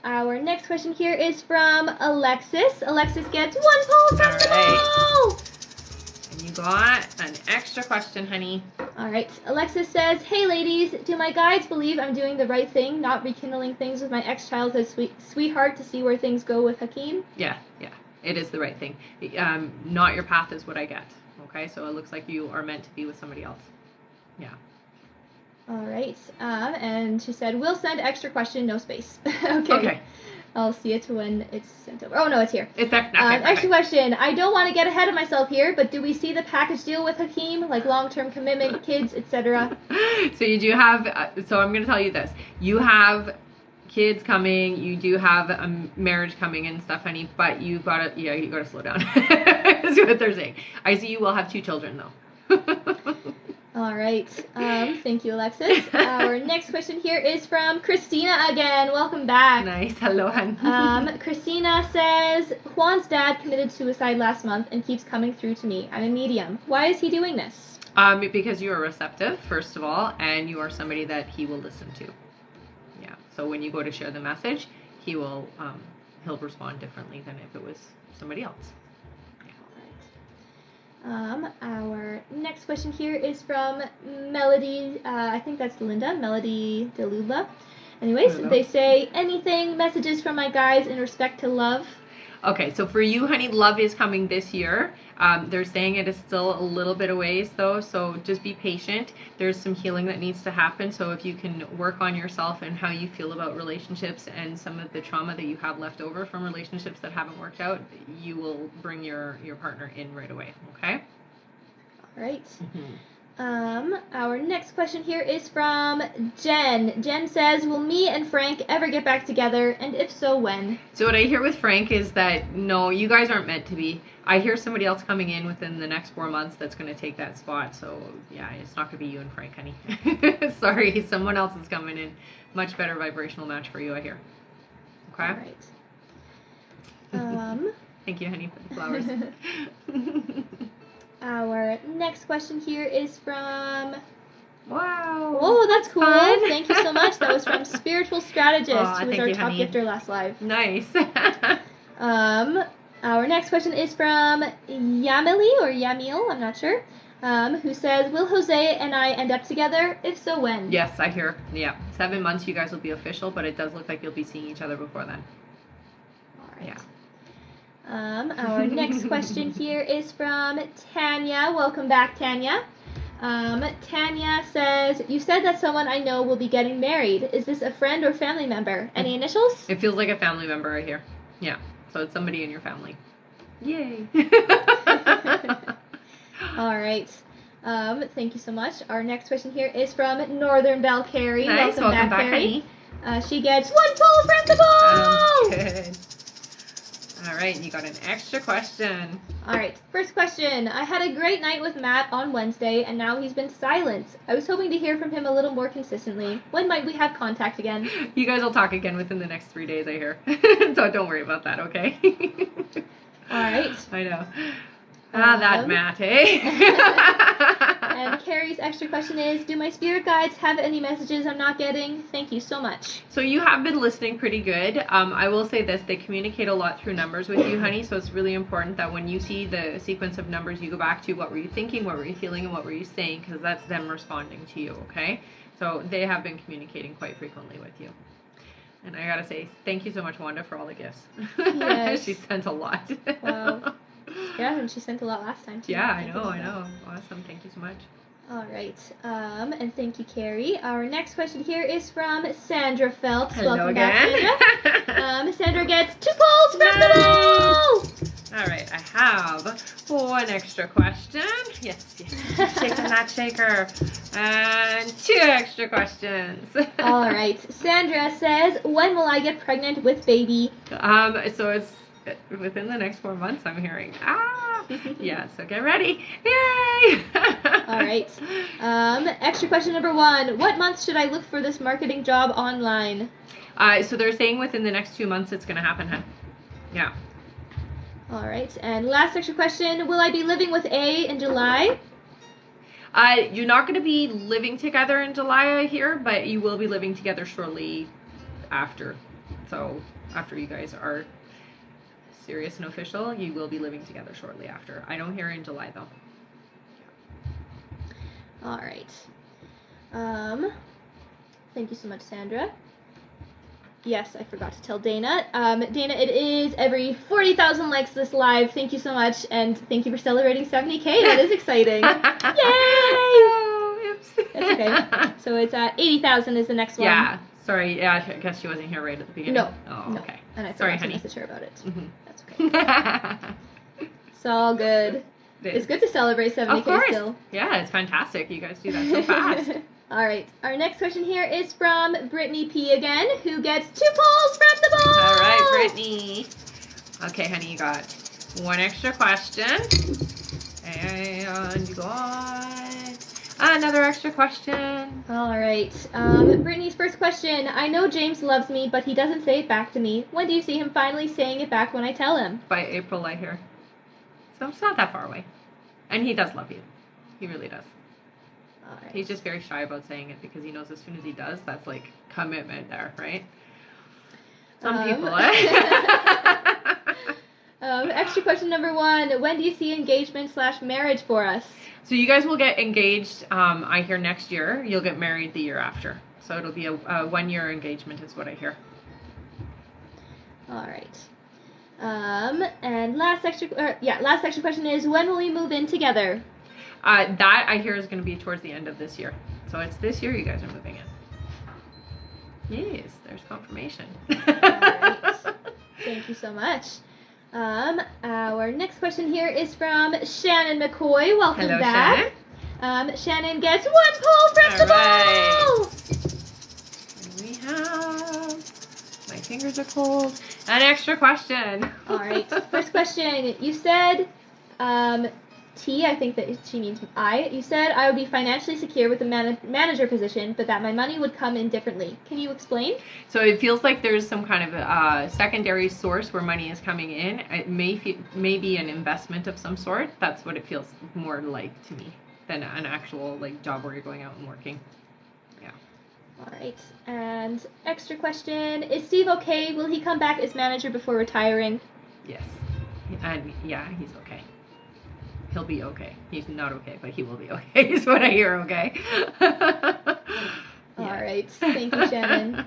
Our next question here is from Alexis. Alexis gets 1 pull from the ball! And you got an extra question, honey. All right. Alexis says, "Hey, ladies, do my guides believe I'm doing the right thing, not rekindling things with my ex-childhood sweetheart to see where things go with Hakeem?" Yeah. It is the right thing. Not your path is what I get. Okay, so it looks like you are meant to be with somebody else. Yeah. All right. And she said, we'll send extra question, no space. Okay. I'll see it when it's sent over. Oh, no, it's here. It's there. Okay, extra question. I don't want to get ahead of myself here, but do we see the package deal with Hakeem, like long-term commitment, kids, etc.? So you do have, so I'm going to tell you this. You have kids coming, you do have a marriage coming and stuff, honey, but you gotta slow down. That's what they're saying. I see you will have 2 children, though. All right. Thank you, Alexis. Our next question here is from Christina again. Welcome back. Nice. Hello, hon. Christina says, Juan's dad committed suicide last month and keeps coming through to me. I'm a medium. Why is he doing this? Because you are receptive, first of all, and you are somebody that he will listen to. Yeah. So when you go to share the message, he'll respond differently than if it was somebody else. Our next question here is from Melody, I think that's Linda, Melody DeLula. Anyways, Hello. They say, anything, messages from my guys in respect to love? Okay, so for you, honey, love is coming this year. They're saying it is still a little bit away, though, so just be patient. There's some healing that needs to happen, so if you can work on yourself and how you feel about relationships and some of the trauma that you have left over from relationships that haven't worked out, you will bring your partner in right away, okay? All right. Our next question here is from Jen. Jen says, will me and Frank ever get back together, and if so, when? So what I hear with Frank is that, no, you guys aren't meant to be. I hear somebody else coming in within the next 4 months that's going to take that spot. So, yeah, it's not going to be you and Frank, honey. Sorry, someone else is coming in. Much better vibrational match for you, I hear. Okay? All right. Thank you, honey, for the flowers. Our next question here is from... Wow. Oh, that's cool. Fun. Thank you so much. That was from Spiritual Strategist, Aw, who was thank our you, top honey. gifter last live. Nice. Our next question is from Yamili, or Yamil, I'm not sure, who says, will Jose and I end up together? If so, when? Yes, I hear. Yeah. 7 months you guys will be official, but it does look like you'll be seeing each other before then. All right. Yeah. Our next question here is from Tanya. Welcome back, Tanya. Tanya says, you said that someone I know will be getting married. Is this a friend or family member? Any initials? It feels like a family member right here. Yeah. So it's somebody in your family. Yay. All right. Thank you so much. Our next question here is from Northern Belle Carey. Nice. Welcome back, Carey. honey. She gets 1 pull from the ball! Good. All right, you got an extra question. All right, first question. I had a great night with Matt on Wednesday, and now he's been silent. I was hoping to hear from him a little more consistently. When might we have contact again? You guys will talk again within the next 3 days, I hear. So don't worry about that, okay? All right. I know. That Matt, eh? And Carrie's extra question is, do my spirit guides have any messages I'm not getting? Thank you so much. So you have been listening pretty good. I will say this, they communicate a lot through numbers with you, honey, so it's really important that when you see the sequence of numbers, you go back to what were you thinking, what were you feeling, and what were you saying, because that's them responding to you, okay? So they have been communicating quite frequently with you. And I gotta say, thank you so much, Wanda, for all the gifts. Yes. She sent a lot. Wow. Yeah, and she sent a lot last time, too. Yeah, I know. Awesome. Thank you so much. All right. And thank you, Carrie. Our next question here is from Sandra Phelps. Hello Welcome again. back, Sandra. Sandra gets 2 pulls from the ball! All right, I have 1 extra question. Yes. Shaking that shaker. And 2 extra questions. All right. Sandra says, when will I get pregnant with baby? So it's within the next 4 months, I'm hearing. Yeah, so get ready. Yay! All right. Extra question number 1. What month should I look for this marketing job online? So they're saying within the next 2 months it's going to happen, huh? Yeah. All right. And last extra question, will I be living with A in July? You're not going to be living together in July, I hear, but you will be living together shortly after. So after you guys are serious and official, you will be living together shortly after. I don't hear in July, though. All right. Thank you so much, Sandra. Yes, I forgot to tell Dana. Dana, it is every 40,000 likes this live. Thank you so much, and thank you for celebrating 70K. That is exciting. Yay! Oh, oops. That's okay. So it's 80,000 is the next one. Yeah. Sorry. Yeah, I guess she wasn't here right at the beginning. No. Oh, no. okay. And I Sorry, forgot to honey. message her about it. Mm-hmm. That's okay. It's all good. It's good to celebrate 70K Of course. still. Yeah, it's fantastic. You guys do that so fast. All right. Our next question here is from Brittany P again, who gets 2 polls from the ball. All right, Brittany. Okay, honey, you got one extra question. And you got another extra question. All right. Brittany's first question. I know James loves me, but he doesn't say it back to me. When do you see him finally saying it back when I tell him? By April, I hear. So it's not that far away. And he does love you. He really does. All right. He's just very shy about saying it because he knows as soon as he does, that's like commitment there, right? Some people, Extra question number 1. When do you see engagement/marriage for us? So you guys will get engaged, I hear, next year. You'll get married the year after. So it'll be a 1-year engagement is what I hear. All right. And last extra question is, when will we move in together? That I hear is going to be towards the end of this year. So it's this year you guys are moving in. Yes, there's confirmation. All right. Thank you so much. Our next question here is from Shannon McCoy. Welcome Hello, back. Shannon gets 1 poll from the ball. And we have, my fingers are cold, an extra question. All right. First question. You said, T, I think that she means I. You said I would be financially secure with the manager position, but that my money would come in differently. Can you explain? So it feels like there's some kind of secondary source where money is coming in. It may be an investment of some sort. That's what it feels more like to me than an actual like job where you're going out and working. Yeah. All right. And extra question. Is Steve okay? Will he come back as manager before retiring? Yes. And yeah, he's okay. He'll be okay. He's not okay, but he will be okay. Is what I hear, okay? All right. Thank you, Shannon.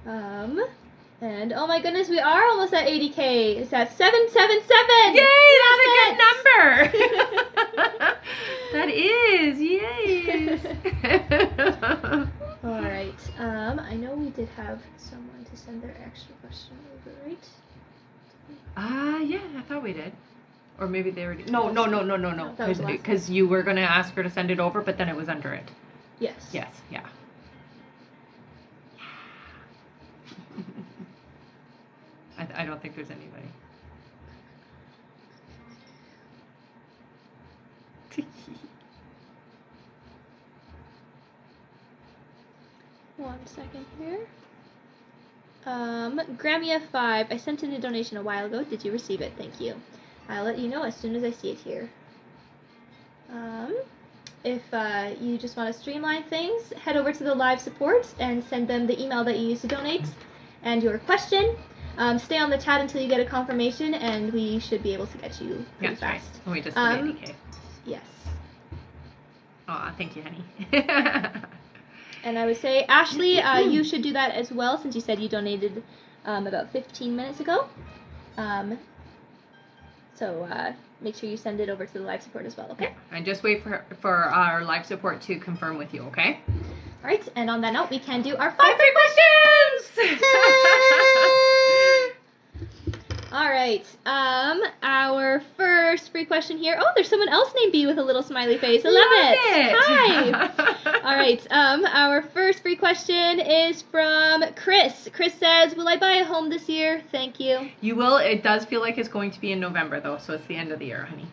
And oh my goodness, we are almost at 80K. It's at 777. Yay, that's a good number. That is, yay. All right. I know we did have someone to send their extra question over, right? Yeah, I thought we did. Or maybe they already... No. That was the last Because you were going to ask her to send it over, but then it was under it. Yes. Yes, yeah. I don't think there's anybody. 1 second here. Gramia5, I sent in a donation a while ago. Did you receive it? Thank you. I'll let you know as soon as I see it here. If you just want to streamline things, head over to the live support and send them the email that you used to donate and your question. Stay on the chat until you get a confirmation, and we should be able to get you pretty fast. Right. We just did 80K. Yes. Aw, thank you, honey. And I would say, Ashley, you should do that as well, since you said you donated about 15 minutes ago. So make sure you send it over to the live support as well, okay? And just wait for our live support to confirm with you, okay? All right, and on that note, we can do our 5 free questions! All right, our first free question here. Oh, there's someone else named B with a little smiley face. I love it. Hi. All right, our first free question is from Chris. Chris says, will I buy a home this year? Thank you. You will. It does feel like it's going to be in November, though, so it's the end of the year, honey.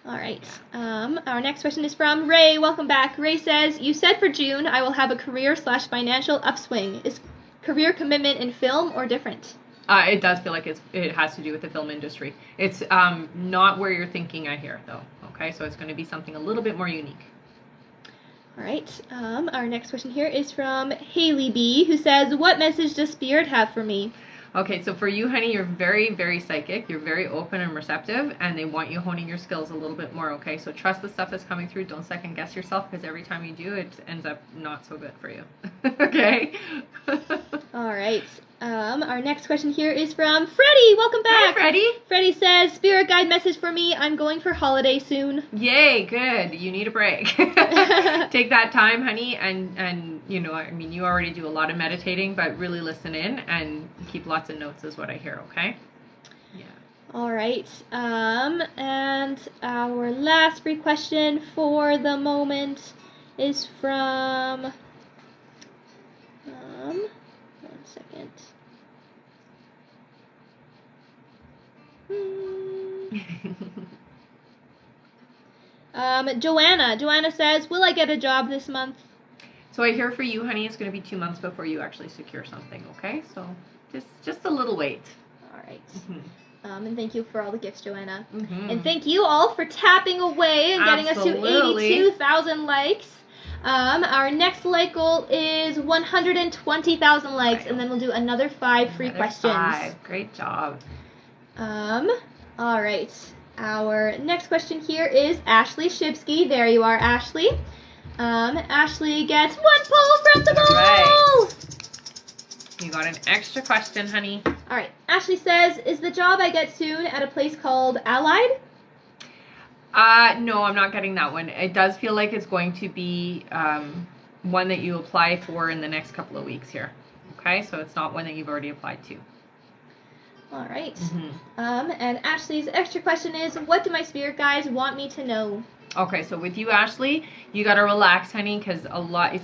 All right. Our next question is from Ray. Welcome back. Ray says, you said for June I will have a career/financial upswing. Is career commitment in film or different? It does feel like it has to do with the film industry. It's not where you're thinking, I hear, though. Okay, so it's going to be something a little bit more unique. All right. Our next question here is from Haley B, who says, what message does Spirit have for me? Okay, so for you, honey, you're very, very psychic. You're very open and receptive, and they want you honing your skills a little bit more, okay? So trust the stuff that's coming through. Don't second guess yourself, because every time you do, it ends up not so good for you. Okay? All right. Our next question here is from Freddie. Welcome back. Hi, Freddie. Freddie says, Spirit guide message for me. I'm going for holiday soon. Yay, good. You need a break. Take that time, honey, and you know, I mean, you already do a lot of meditating, but really listen in and keep lots of notes is what I hear, okay? Yeah. All right. And our last free question for the moment is from 1 second. Joanna. Joanna says, will I get a job this month? So I hear for you, honey, it's going to be 2 months before you actually secure something, okay? So just a little wait. All right. Mm-hmm. And thank you for all the gifts, Joanna. Mm-hmm. And thank you all for tapping away and getting us to 82,000 likes. Our next like goal is 120,000 likes, and then we'll do another 5 free questions. 5. Great job. All right. Our next question here is Ashley Shibsky. There you are, Ashley. Ashley gets 1 pull from the ball. Right. You got an extra question, honey. All right. Ashley says, is the job I get soon at a place called Allied? No, I'm not getting that one. It does feel like it's going to be one that you apply for in the next couple of weeks here. Okay, so it's not one that you've already applied to. All right. Mm-hmm. And Ashley's extra question is, what do my spirit guides want me to know? Okay, so with you, Ashley, you got to relax, honey, because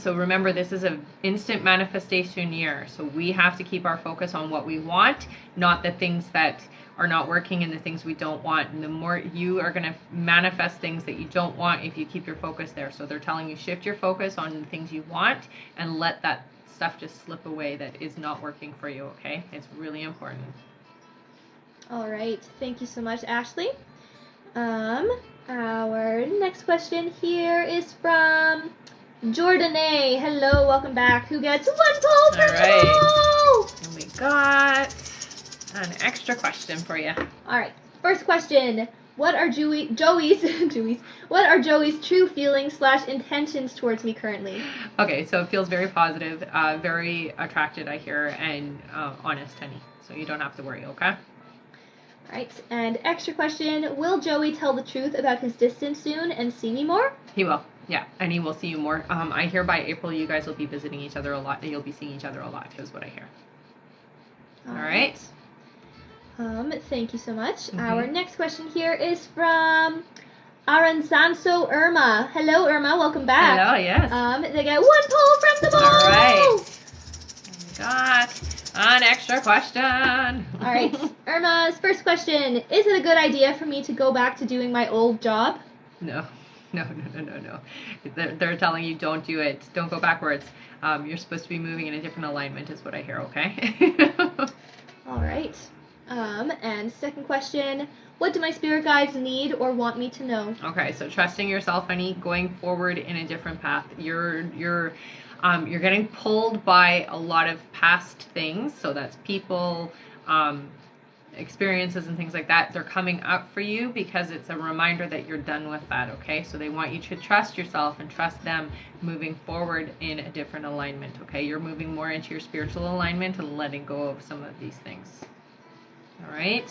so remember, this is an instant manifestation year. So we have to keep our focus on what we want, not the things that are not working and the things we don't want. And the more you are going to manifest things that you don't want if you keep your focus there. So they're telling you shift your focus on the things you want and let that stuff just slip away that is not working for you, okay? It's really important. All right. Thank you so much, Ashley. Our next question here is from Jordan-A. Hello, welcome back. Who gets 1 pull from the ball? And we got an extra question for you. All right. First question. What are what are Joey's true feelings / intentions towards me currently? Okay, so it feels very positive, very attracted, I hear, and honest, honey. So you don't have to worry, okay? All right, and extra question, will Joey tell the truth about his distance soon and see me more? He will, yeah, and he will see you more. I hear by April you guys will be visiting each other a lot, and you'll be seeing each other a lot, is what I hear. All right. Thank you so much. Mm-hmm. Our next question here is from Aranzanso Irma. Hello, Irma, welcome back. Hello, yes. They get 1 pull from the ball. All right. We got an extra question. All right. Irma's first question. Is it a good idea for me to go back to doing my old job? No. They're telling you don't do it. Don't go backwards. You're supposed to be moving in a different alignment is what I hear, okay? All right. And second question. What do my spirit guides need or want me to know? Okay, so trusting yourself, honey, going forward in a different path. You're getting pulled by a lot of past things, so that's people, experiences and things like that. They're coming up for you because it's a reminder that you're done with that, okay? So they want you to trust yourself and trust them moving forward in a different alignment, okay? You're moving more into your spiritual alignment and letting go of some of these things. All right?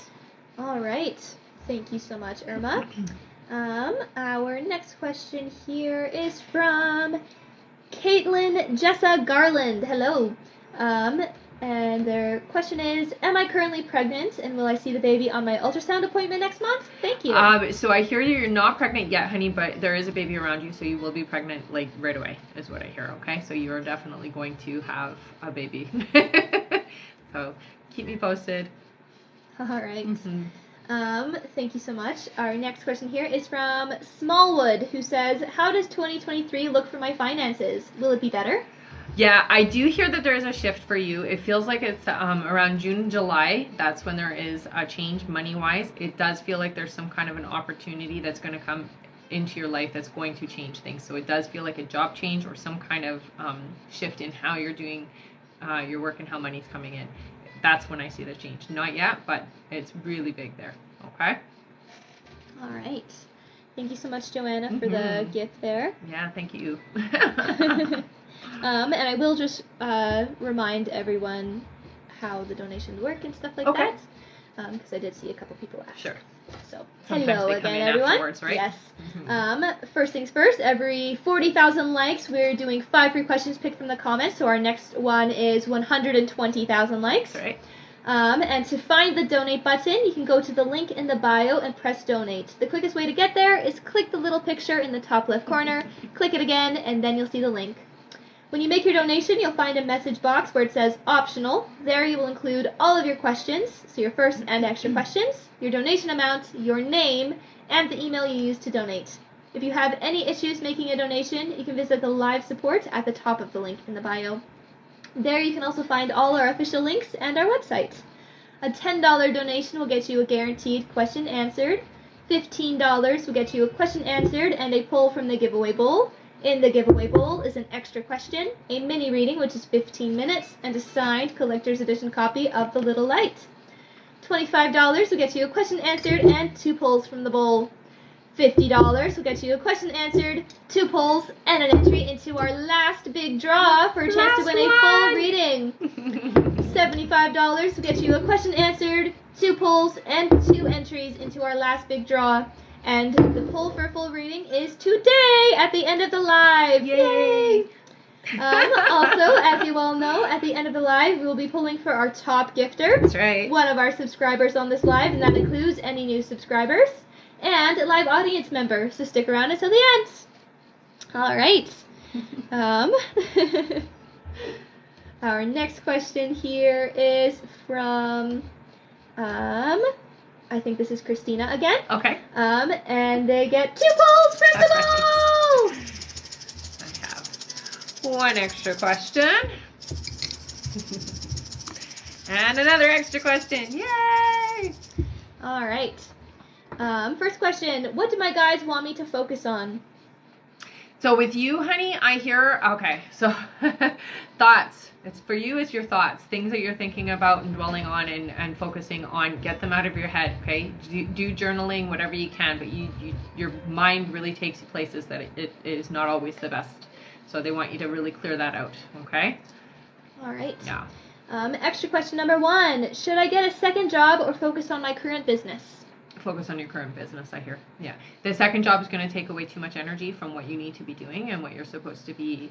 All right. Thank you so much, Irma. Our next question here is from Caitlin Jessa Garland. Hello. And their question is, am I currently pregnant and will I see the baby on my ultrasound appointment next month? Thank you. So I hear that you're not pregnant yet, honey, but there is a baby around you, so you will be pregnant like right away is what I hear, okay? So you are definitely going to have a baby. So keep me posted. All right. Mm-hmm. Thank you so much. Our next question here is from Smallwood, who says, how does 2023 look for my finances? Will it be better? Yeah, I do hear that there is a shift for you. It feels like it's around June, July. That's when there is a change money-wise. It does feel like there's some kind of an opportunity that's going to come into your life that's going to change things. So it does feel like a job change or some kind of shift in how you're doing your work and how money's coming in. that's when I see the change. Not yet, but it's really big there. Okay. All right. Thank you so much, Joanna, for the gift there. Yeah, thank you. And I will just remind everyone how the donations work and stuff like that, because I did see a couple people ask. Sure. So, Sometimes hello they come again, in everyone. afterwards, right? Yes. First things first, every 40,000 likes, we're doing 5 free questions picked from the comments. So our next one is 120,000 likes. That's right. And to find the donate button, you can go to the link in the bio and press donate. The quickest way to get there is click the little picture in the top left corner, click it again, and then you'll see the link. When you make your donation, you'll find a message box where it says optional. There you will include all of your questions, so your first and extra questions, your donation amount, your name, and the email you use to donate. If you have any issues making a donation, you can visit the live support at the top of the link in the bio. There you can also find all our official links and our website. A $10 donation will get you a guaranteed question answered. $15 will get you a question answered and a poll from the giveaway bowl. In the giveaway bowl is an extra question, a mini reading, which is 15 minutes, and a signed collector's edition copy of The Little Light. $25 will get you a question answered and 2 polls from the bowl. $50 will get you a question answered, 2 polls, and an entry into our last big draw for a chance to win a full reading. $75 will get you a question answered, 2 polls, and 2 entries into our last big draw. And the poll for a full reading is today at the end of the live. Yay! Also, as you all know, at the end of the live, we will be pulling for our top gifter. That's right. One of our subscribers on this live, and that includes any new subscribers. And a live audience member, so stick around until the end. All right. Our next question here is from, I think this is Christina again. Okay. And they get 2 polls from the bowl. I have 1 extra question. And another extra question. Yay! All right. First question, what do my guys want me to focus on? So with you, honey, I hear, okay, so thoughts. It's for you, it's your thoughts, things that you're thinking about and dwelling on and focusing on. Get them out of your head, okay? Do journaling, whatever you can, but your mind really takes you places that it is not always the best. So they want you to really clear that out, okay? All right. Yeah. Extra question number 1, should I get a second job or focus on my current business? Focus on your current business, I hear. Yeah. The second job is going to take away too much energy from what you need to be doing and what you're supposed to be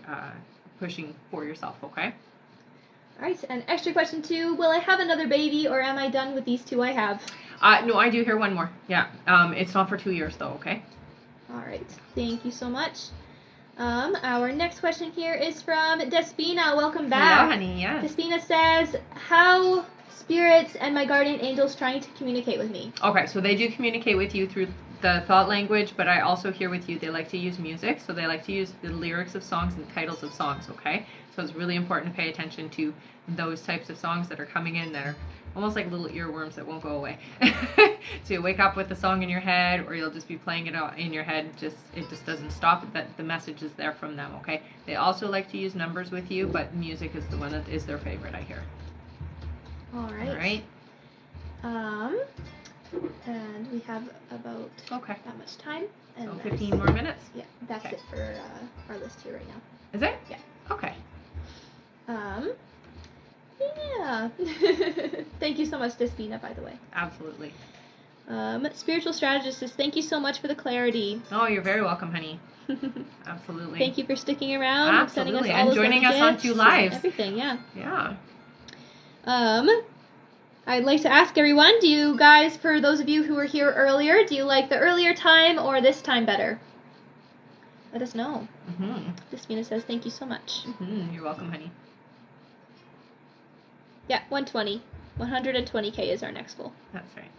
pushing for yourself, okay? All right, and extra question 2, will I have another baby or am I done with these 2 I have? No, I do hear 1 more. Yeah. It's not for 2 years though, okay? All right. Thank you so much. Our next question here is from Despina. Welcome back. Hello, honey. Yes. Despina says, how spirits and my guardian angels trying to communicate with me? Okay, so they do communicate with you through the thought language, but I also hear with you they like to use music, so they like to use the lyrics of songs and titles of songs, okay? So it's really important to pay attention to those types of songs that are coming in that are almost like little earworms that won't go away. So you wake up with the song in your head, or you'll just be playing it out in your head, it just doesn't stop, that the message is there from them, okay? They also like to use numbers with you, but music is the one that is their favorite, I hear. All right. All right. And we have about that much time. And so 15 more minutes? Yeah, that's it for our list here right now. Is it? Yeah. Okay. Yeah. Thank you so much, Despina, by the way. Absolutely. Spiritual strategist says, thank you so much for the clarity. Oh, you're very welcome, honey. Absolutely. Thank you for sticking around. Absolutely. And, and joining us on 2 lives. Everything, yeah. Yeah. I'd like to ask everyone, do you guys, for those of you who were here earlier, do you like the earlier time or this time better? Let us know. Despina says, thank you so much. You're welcome, honey. Yeah, 120. 120K is our next goal. That's right.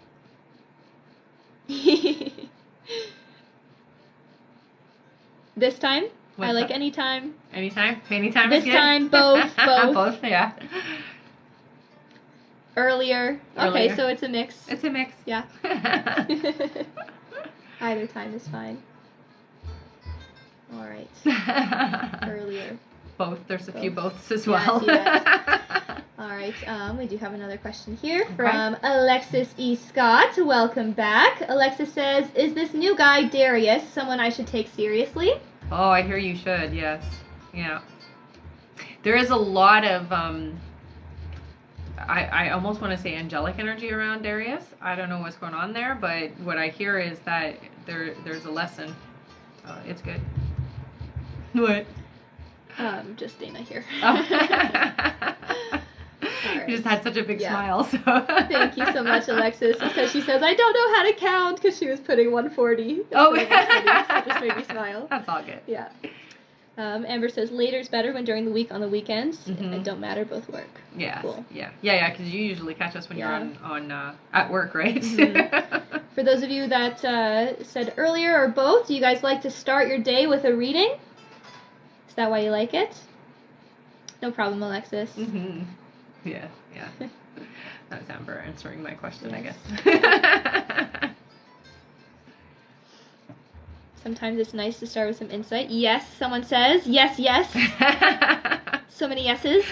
This time? What's I like that? anytime. Anytime? Anytime This is good? time, both. Both, yeah. Earlier. Okay, so it's a mix. It's a mix. Yeah. Either time is fine. All right. Earlier. Both. There's a few boths as Yeah, well. I see that. All right, we do have another question here from Alexis E. Scott. Welcome back. Alexis says, is this new guy, Darius, someone I should take seriously? Oh, I hear you should, yes. Yeah. There is a lot of, I almost want to say angelic energy around Darius. I don't know what's going on there, but what I hear is that there's a lesson. It's good. What? Just Dana here. You just had such a big smile. So. Thank you so much, Alexis. Because she says, I don't know how to count because she was putting 140. Oh, so it just made me smile. That's all good. Yeah. Amber says, later's better when during the week on the weekends. It don't matter, both work. Yeah. Cool. Yeah, because you usually catch us when you're on at work, right? For those of you that said earlier or both, do you guys like to start your day with a reading? Is that why you like it? No problem, Alexis. Mm-hmm. Yeah. That's Amber answering my question, I guess. Sometimes it's nice to start with some insight. Yes, someone says. Yes. So many yeses.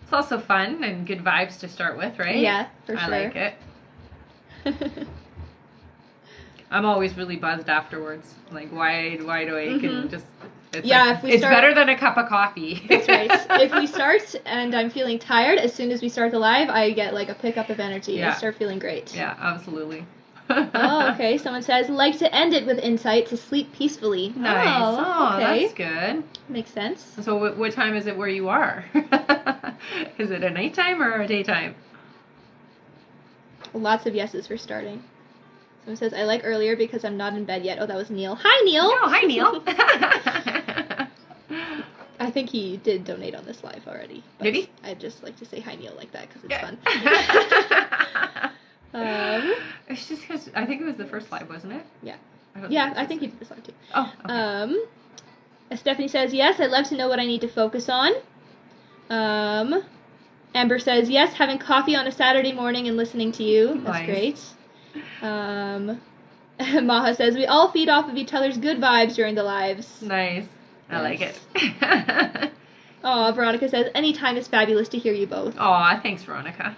It's also fun and good vibes to start with, right? Yeah, for sure. I like it. I'm always really buzzed afterwards. Like, wide awake and just... It's it's better than a cup of coffee. That's right. If we start and I'm feeling tired, as soon as we start the live, I get like a pickup of energy. Yeah. I start feeling great. Yeah, absolutely. Oh, okay. Someone says, like to end it with insight to sleep peacefully. Nice. Oh, okay. That's good. Makes sense. So what time is it where you are? Is it a nighttime or a daytime? Lots of yeses for starting. Someone says, I like earlier because I'm not in bed yet. Oh, that was Neil. Hi, Neil. Oh, hi, Neil. I think he did donate on this live already. Did he? I'd just like to say hi, Neil, like that because it's fun. It's just because I think it was the first live, wasn't it? Yeah. I think he did this one too. Oh, okay. Stephanie says, yes, I'd love to know what I need to focus on. Amber says, yes, having coffee on a Saturday morning and listening to you. That's great. Maha says, we all feed off of each other's good vibes during the lives. Nice. I like it. Oh, Veronica says, anytime is fabulous to hear you both. Aw, thanks, Veronica.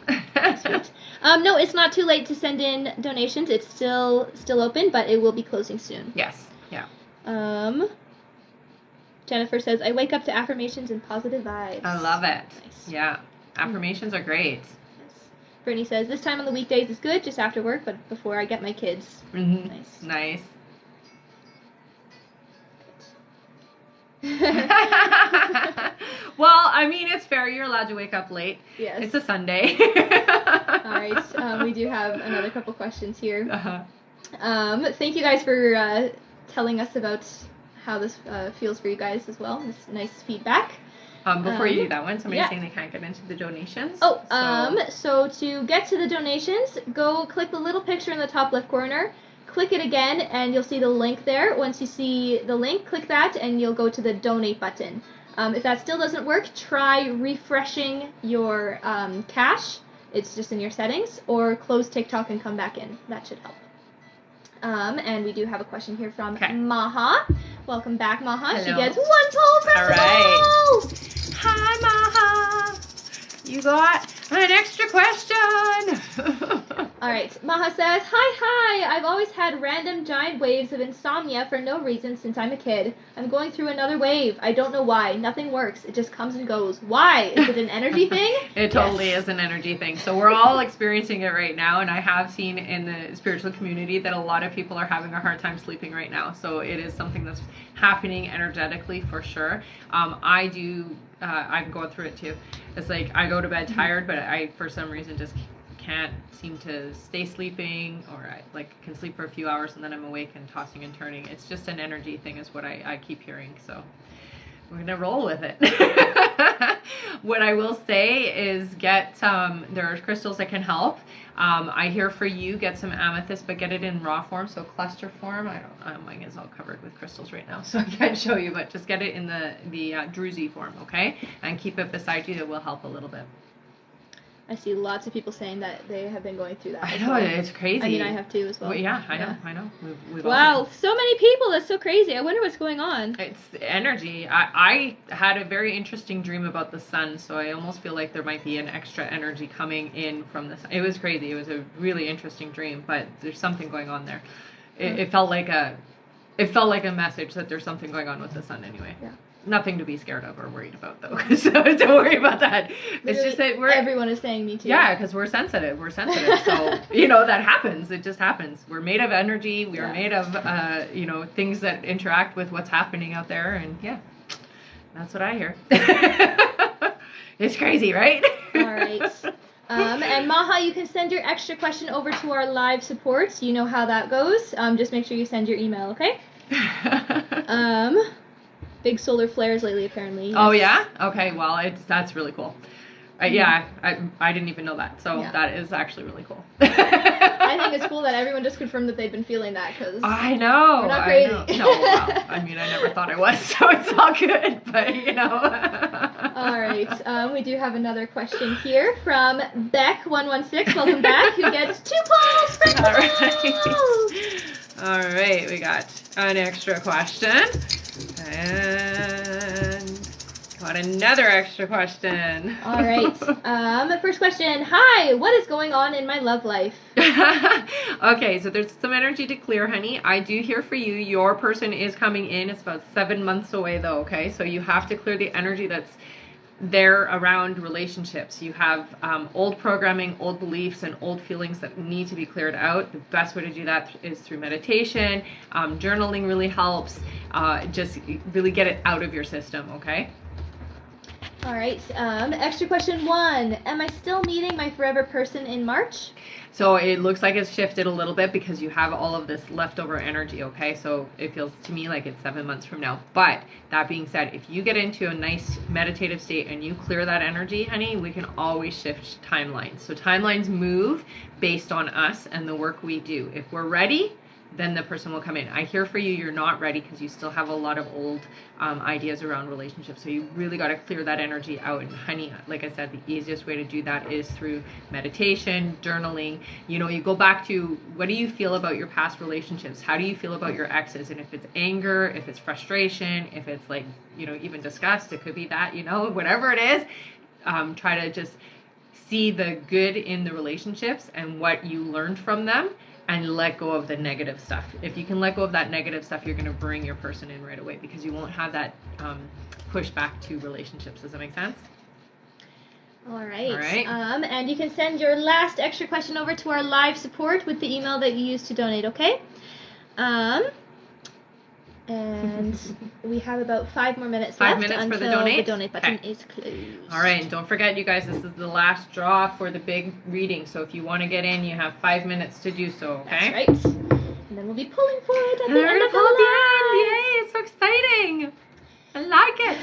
Sweet. No, it's not too late to send in donations. It's still open, but it will be closing soon. Yes. Yeah. Jennifer says, I wake up to affirmations and positive vibes. I love it. Nice. Yeah. Affirmations are great. Brittany says, this time on the weekdays is good, just after work, but before I get my kids. Mm-hmm. Nice. Well, I mean, it's fair. You're allowed to wake up late. Yes. It's a Sunday. All right. We do have another couple questions here. Thank you guys for telling us about how this feels for you guys as well. This nice feedback. Before you do that one, somebody's saying they can't get into the donations. So to get to the donations, go click the little picture in the top left corner. Click it again, and you'll see the link there. Once you see the link, click that, and you'll go to the donate button. If that still doesn't work, try refreshing your cache. It's just in your settings, or close TikTok and come back in. That should help. And we do have a question here from Maha. Welcome back, Maha. Hello. She gets 1 poll for all right. Hi, Maha. You got an extra question. All right. Maha says, hi. I've always had random giant waves of insomnia for no reason since I'm a kid. I'm going through another wave. I don't know why. Nothing works. It just comes and goes. Why? Is it an energy thing? It totally is an energy thing. So we're all experiencing it right now, and I have seen in the spiritual community that a lot of people are having a hard time sleeping right now. So it is something that's happening energetically for sure. I'm going through it too. It's like I go to bed tired, but I for some reason just can't seem to stay sleeping, or I can sleep for a few hours and then I'm awake and tossing and turning. It's just an energy thing is what I keep hearing. So we're gonna roll with it. What I will say is get there are crystals that can help. I hear for you get some amethyst, but get it in raw form, so cluster form. Mine is all covered with crystals right now, so I can't show you, but just get it in the druzy form, okay? And keep it beside you. It will help a little bit. I see lots of people saying that they have been going through that. I as know, well. it's crazy. I mean, I have too as well. Well, yeah, I know. We've all Wow, so many people. That's so crazy. I wonder what's going on. It's energy. I had a very interesting dream about the sun, so I almost feel like there might be an extra energy coming in from the sun. It was crazy. It was a really interesting dream, but there's something going on there. It felt like a message that there's something going on with the sun anyway. Yeah. Nothing to be scared of or worried about, though. So don't worry about that. It's just that everyone is saying me too. Yeah, because we're sensitive. So that happens. It just happens. We're made of energy. We are made of things that interact with what's happening out there, and that's what I hear. It's crazy, right? All right. And Maha, you can send your extra question over to our live support. You know how that goes. Just make sure you send your email, okay? Big solar flares lately, apparently. Yes. Oh yeah. Okay. Well, that's really cool. Yeah, I didn't even know that. So that is actually really cool. I think it's cool that everyone just confirmed that they've been feeling that because I know. We're not crazy. No, well, I mean, I never thought I was, so it's all good. But All right. We do have another question here from Beck116. Welcome back. Who gets 2 polls from the All right. We got an extra question. And got another extra question. All right. First question. Hi, what is going on in my love life? Okay, so there's some energy to clear, honey. I do hear for you. Your person is coming in. It's about 7 months away, though, okay? So you have to clear the energy that's there around relationships. You have old programming, old beliefs, and old feelings that need to be cleared out. The best way to do that is through meditation. Journaling really helps. Just really get it out of your system, okay? All right. Extra question 1. Am I still meeting my forever person in March? So it looks like it's shifted a little bit because you have all of this leftover energy, okay? So it feels to me like it's 7 months from now. But that being said, if you get into a nice meditative state and you clear that energy, honey, we can always shift timelines. So timelines move based on us and the work we do. If we're ready, then the person will come in. I hear for you, you're not ready because you still have a lot of old ideas around relationships. So you really got to clear that energy out. And honey, like I said, the easiest way to do that is through meditation, journaling. You go back to, what do you feel about your past relationships? How do you feel about your exes? And if it's anger, if it's frustration, if it's like, even disgust, it could be that, whatever it is, try to just see the good in the relationships and what you learned from them, and let go of the negative stuff. If you can let go of that negative stuff, you're going to bring your person in right away because you won't have that push back to relationships. Does that make sense? All right. All right. And you can send your last extra question over to our live support with the email that you used to donate, okay? And we have about 5 more minutes 5 left minutes until for the donate? the donate button is closed. All right, and don't forget, you guys, this is the last draw for the big reading. So if you want to get in, you have 5 minutes to do so, okay? That's right. And then we'll be pulling for it at And the we're end going of to pull at the the live. end. Yay, it's so exciting. I like it.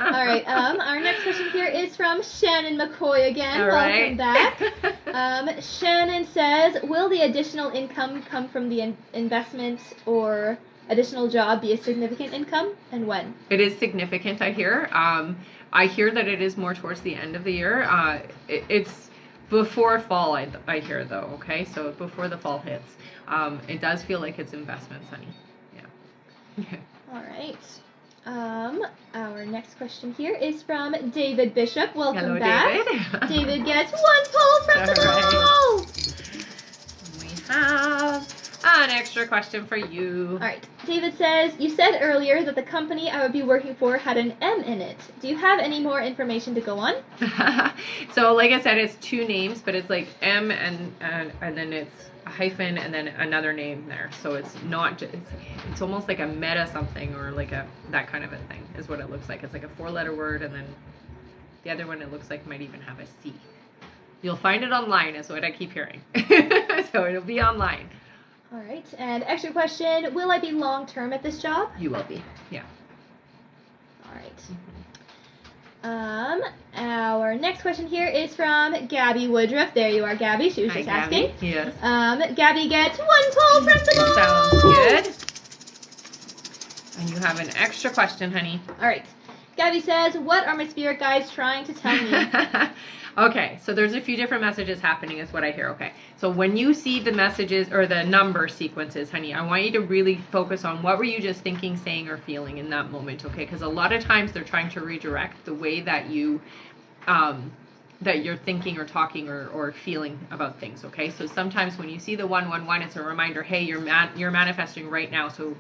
All right. Our next question here is from Shannon McCoy again. All Welcome right. back. Shannon says, will the additional income come from the investment or additional job be a significant income, and when? It is significant, I hear. I hear that it is more towards the end of the year. It's before fall, I hear, though, okay? So before the fall hits. It does feel like it's investments, honey. Yeah. All right. Our next question here is from David Bishop. Welcome Hello, back. David. David gets 1 poll from the All poll. We have an extra question for you. All right. David says, you said earlier that the company I would be working for had an M in it. Do you have any more information to go on? So like I said, it's 2 names, but it's like M and then it's a hyphen and then another name there. So it's not just, it's almost like a meta something or like that kind of a thing is what it looks like. It's like a 4-letter word, and then the other one it looks like might even have a C. You'll find it online is what I keep hearing. So it'll be online. All right. And extra question, will I be long-term at this job? You will be, yeah. All right. Our next question here is from Gabby Woodruff. There you are, Gabby. She was Hi, just Gabby. asking. Yes. Gabby gets 1 poll from the poll. Sounds good. And you have an extra question, honey. All right. Gabby says, what are my spirit guides trying to tell me? Okay, so there's a few different messages happening is what I hear. Okay, so when you see the messages or the number sequences, honey, I want you to really focus on what were you just thinking, saying, or feeling in that moment, okay? Because a lot of times they're trying to redirect the way that you that you're thinking or talking or feeling about things, okay? So sometimes when you see the 111, it's a reminder, hey, you're manifesting right now, so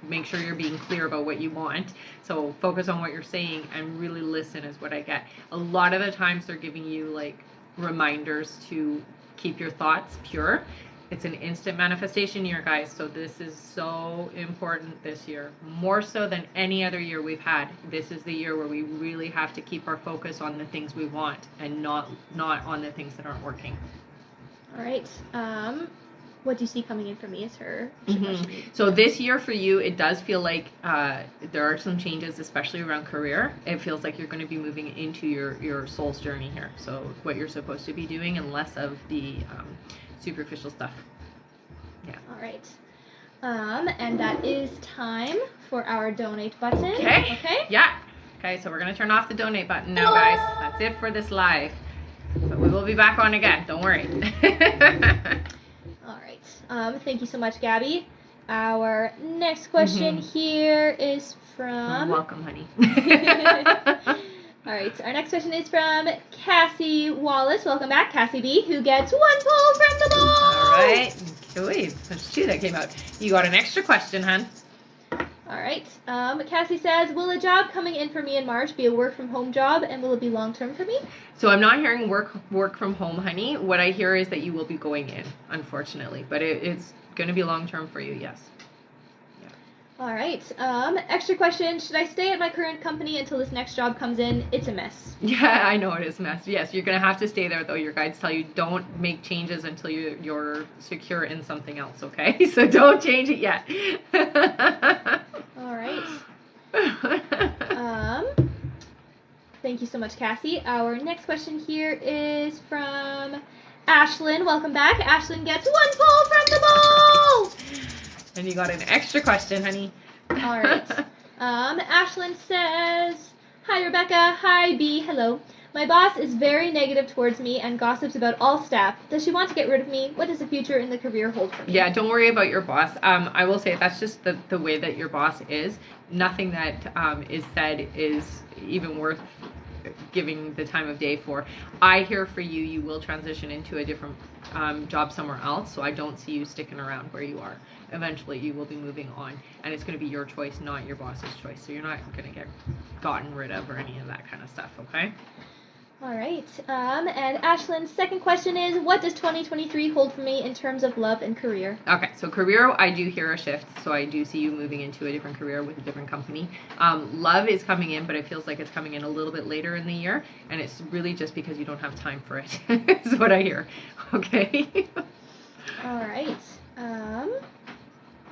make sure you're being clear about what you want. So focus on what you're saying and really listen is what I get. A lot of the times they're giving you like reminders to keep your thoughts pure. It's an instant manifestation year, guys. So this is so important this year, more so than any other year we've had. This is the year where we really have to keep our focus on the things we want and not on the things that aren't working. All right. What do you see coming in for me is her question. So this year for you, it does feel like there are some changes, especially around career. It feels like you're going to be moving into your soul's journey here. So what you're supposed to be doing and less of the superficial stuff. Yeah. All right. And that is time for our donate button. Okay. Yeah. Okay, so we're going to turn off the donate button now, guys. That's it for this live. But we will be back on again. Don't worry. All right. Thank you so much, Gabby. Our next question here is from... Welcome, honey. All right. Our next question is from Cassie Wallace. Welcome back, Cassie B, who gets 1 pull from the ball. All right. Wait, there's 2 that came out. You got an extra question, hon. All right. Cassie says, will a job coming in for me in March be a work-from-home job, and will it be long-term for me? So I'm not hearing work from home, honey. What I hear is that you will be going in, unfortunately. But it's going to be long-term for you, yes. Yeah. All right. Extra question. Should I stay at my current company until this next job comes in? It's a mess. Yeah, I know it is a mess. Yes, you're going to have to stay there, though. Your guides tell you don't make changes until you're secure in something else, okay? So don't change it yet. All right. Thank you so much, Cassie. Our next question here is from Ashlyn. Welcome back. Ashlyn gets 1 pull from the ball. And you got an extra question, honey. All right. Ashlyn says, hi, Rebecca. Hi, B. Hello. My boss is very negative towards me and gossips about all staff. Does she want to get rid of me? What does the future in the career hold for me? Yeah, don't worry about your boss. I will say that's just the way that your boss is. Nothing that is said is even worth giving the time of day for. I hear for you, you will transition into a different job somewhere else, so I don't see you sticking around where you are. Eventually, you will be moving on, and it's going to be your choice, not your boss's choice. So you're not going to get gotten rid of or any of that kind of stuff, okay? All right. And Ashlyn's second question is, what does 2023 hold for me in terms of love and career? Okay, so career, I do hear a shift. So I do see you moving into a different career with a different company. Love is coming in, but it feels like it's coming in a little bit later in the year. And it's really just because you don't have time for it, is what I hear. Okay? All right.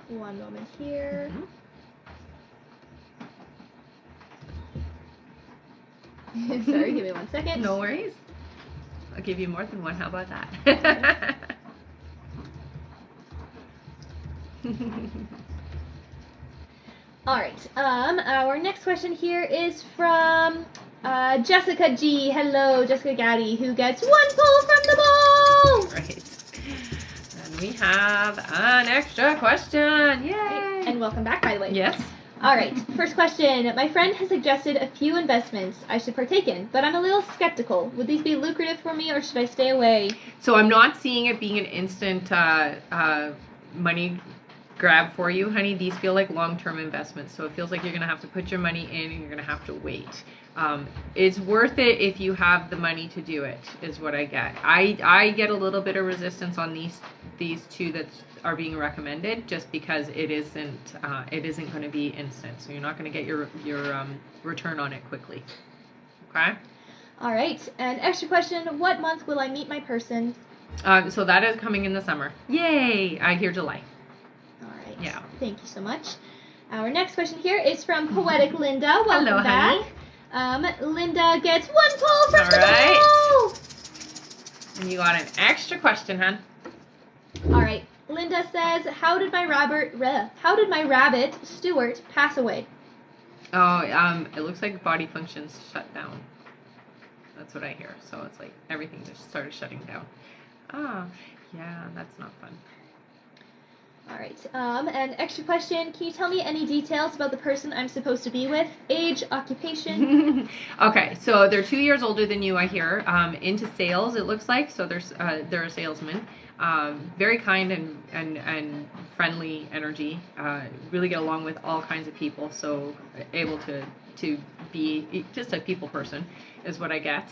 One moment here. Sorry, give me 1 second. No worries. I'll give you more than one. How about that? All right. Our next question here is from Jessica G. Hello, Jessica Gaddy, who gets 1 pull from the ball. Right. And we have an extra question. Yay! Right. And welcome back, by the way. Yes. All right, first question. My friend has suggested a few investments I should partake in, but I'm a little skeptical. Would these be lucrative for me, or should I stay away? So I'm not seeing it being an instant money grab for you, honey. These feel like long-term investments, so it feels like you're going to have to put your money in and you're going to have to wait. It's worth it if you have the money to do it, is what I get. I get a little bit of resistance on these 2 that are being recommended, just because it isn't going to be instant, so you're not going to get your return on it quickly. Okay. All right, and extra question: what month will I meet my person? So that is coming in the summer. Yay! I hear July. All right. Yeah. Thank you so much. Our next question here is from Poetic Linda. Welcome Hello, back. Honey. Linda gets 1 pull from the ball. ball. And you got an extra question, hon. All right. Linda says, how did my rabbit Stuart pass away? Oh, it looks like body functions shut down. That's what I hear. So it's like everything just started shutting down. Ah, yeah, that's not fun. All right. And extra question: can you tell me any details about the person I'm supposed to be with? Age, occupation. Okay, so they're 2 years older than you, I hear. Into sales, it looks like. So they're a salesman. Very kind and friendly energy. Really get along with all kinds of people. So able to be just a people person is what I get.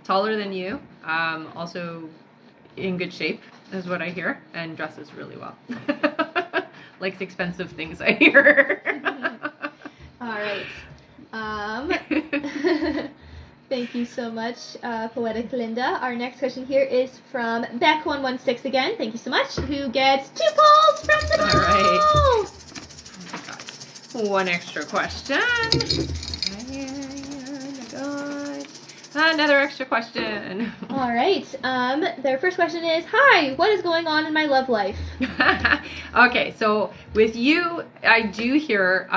Taller than you. Also in good shape is what I hear, and dresses really well. Likes expensive things, I hear. All right. Thank you so much, Poetic Linda. Our next question here is from Beck116 again. Thank you so much. Who gets 2 polls from the All right. One extra question. Another extra question. All right. Their first question is, hi, what is going on in my love life? Okay, so with you, I do hear,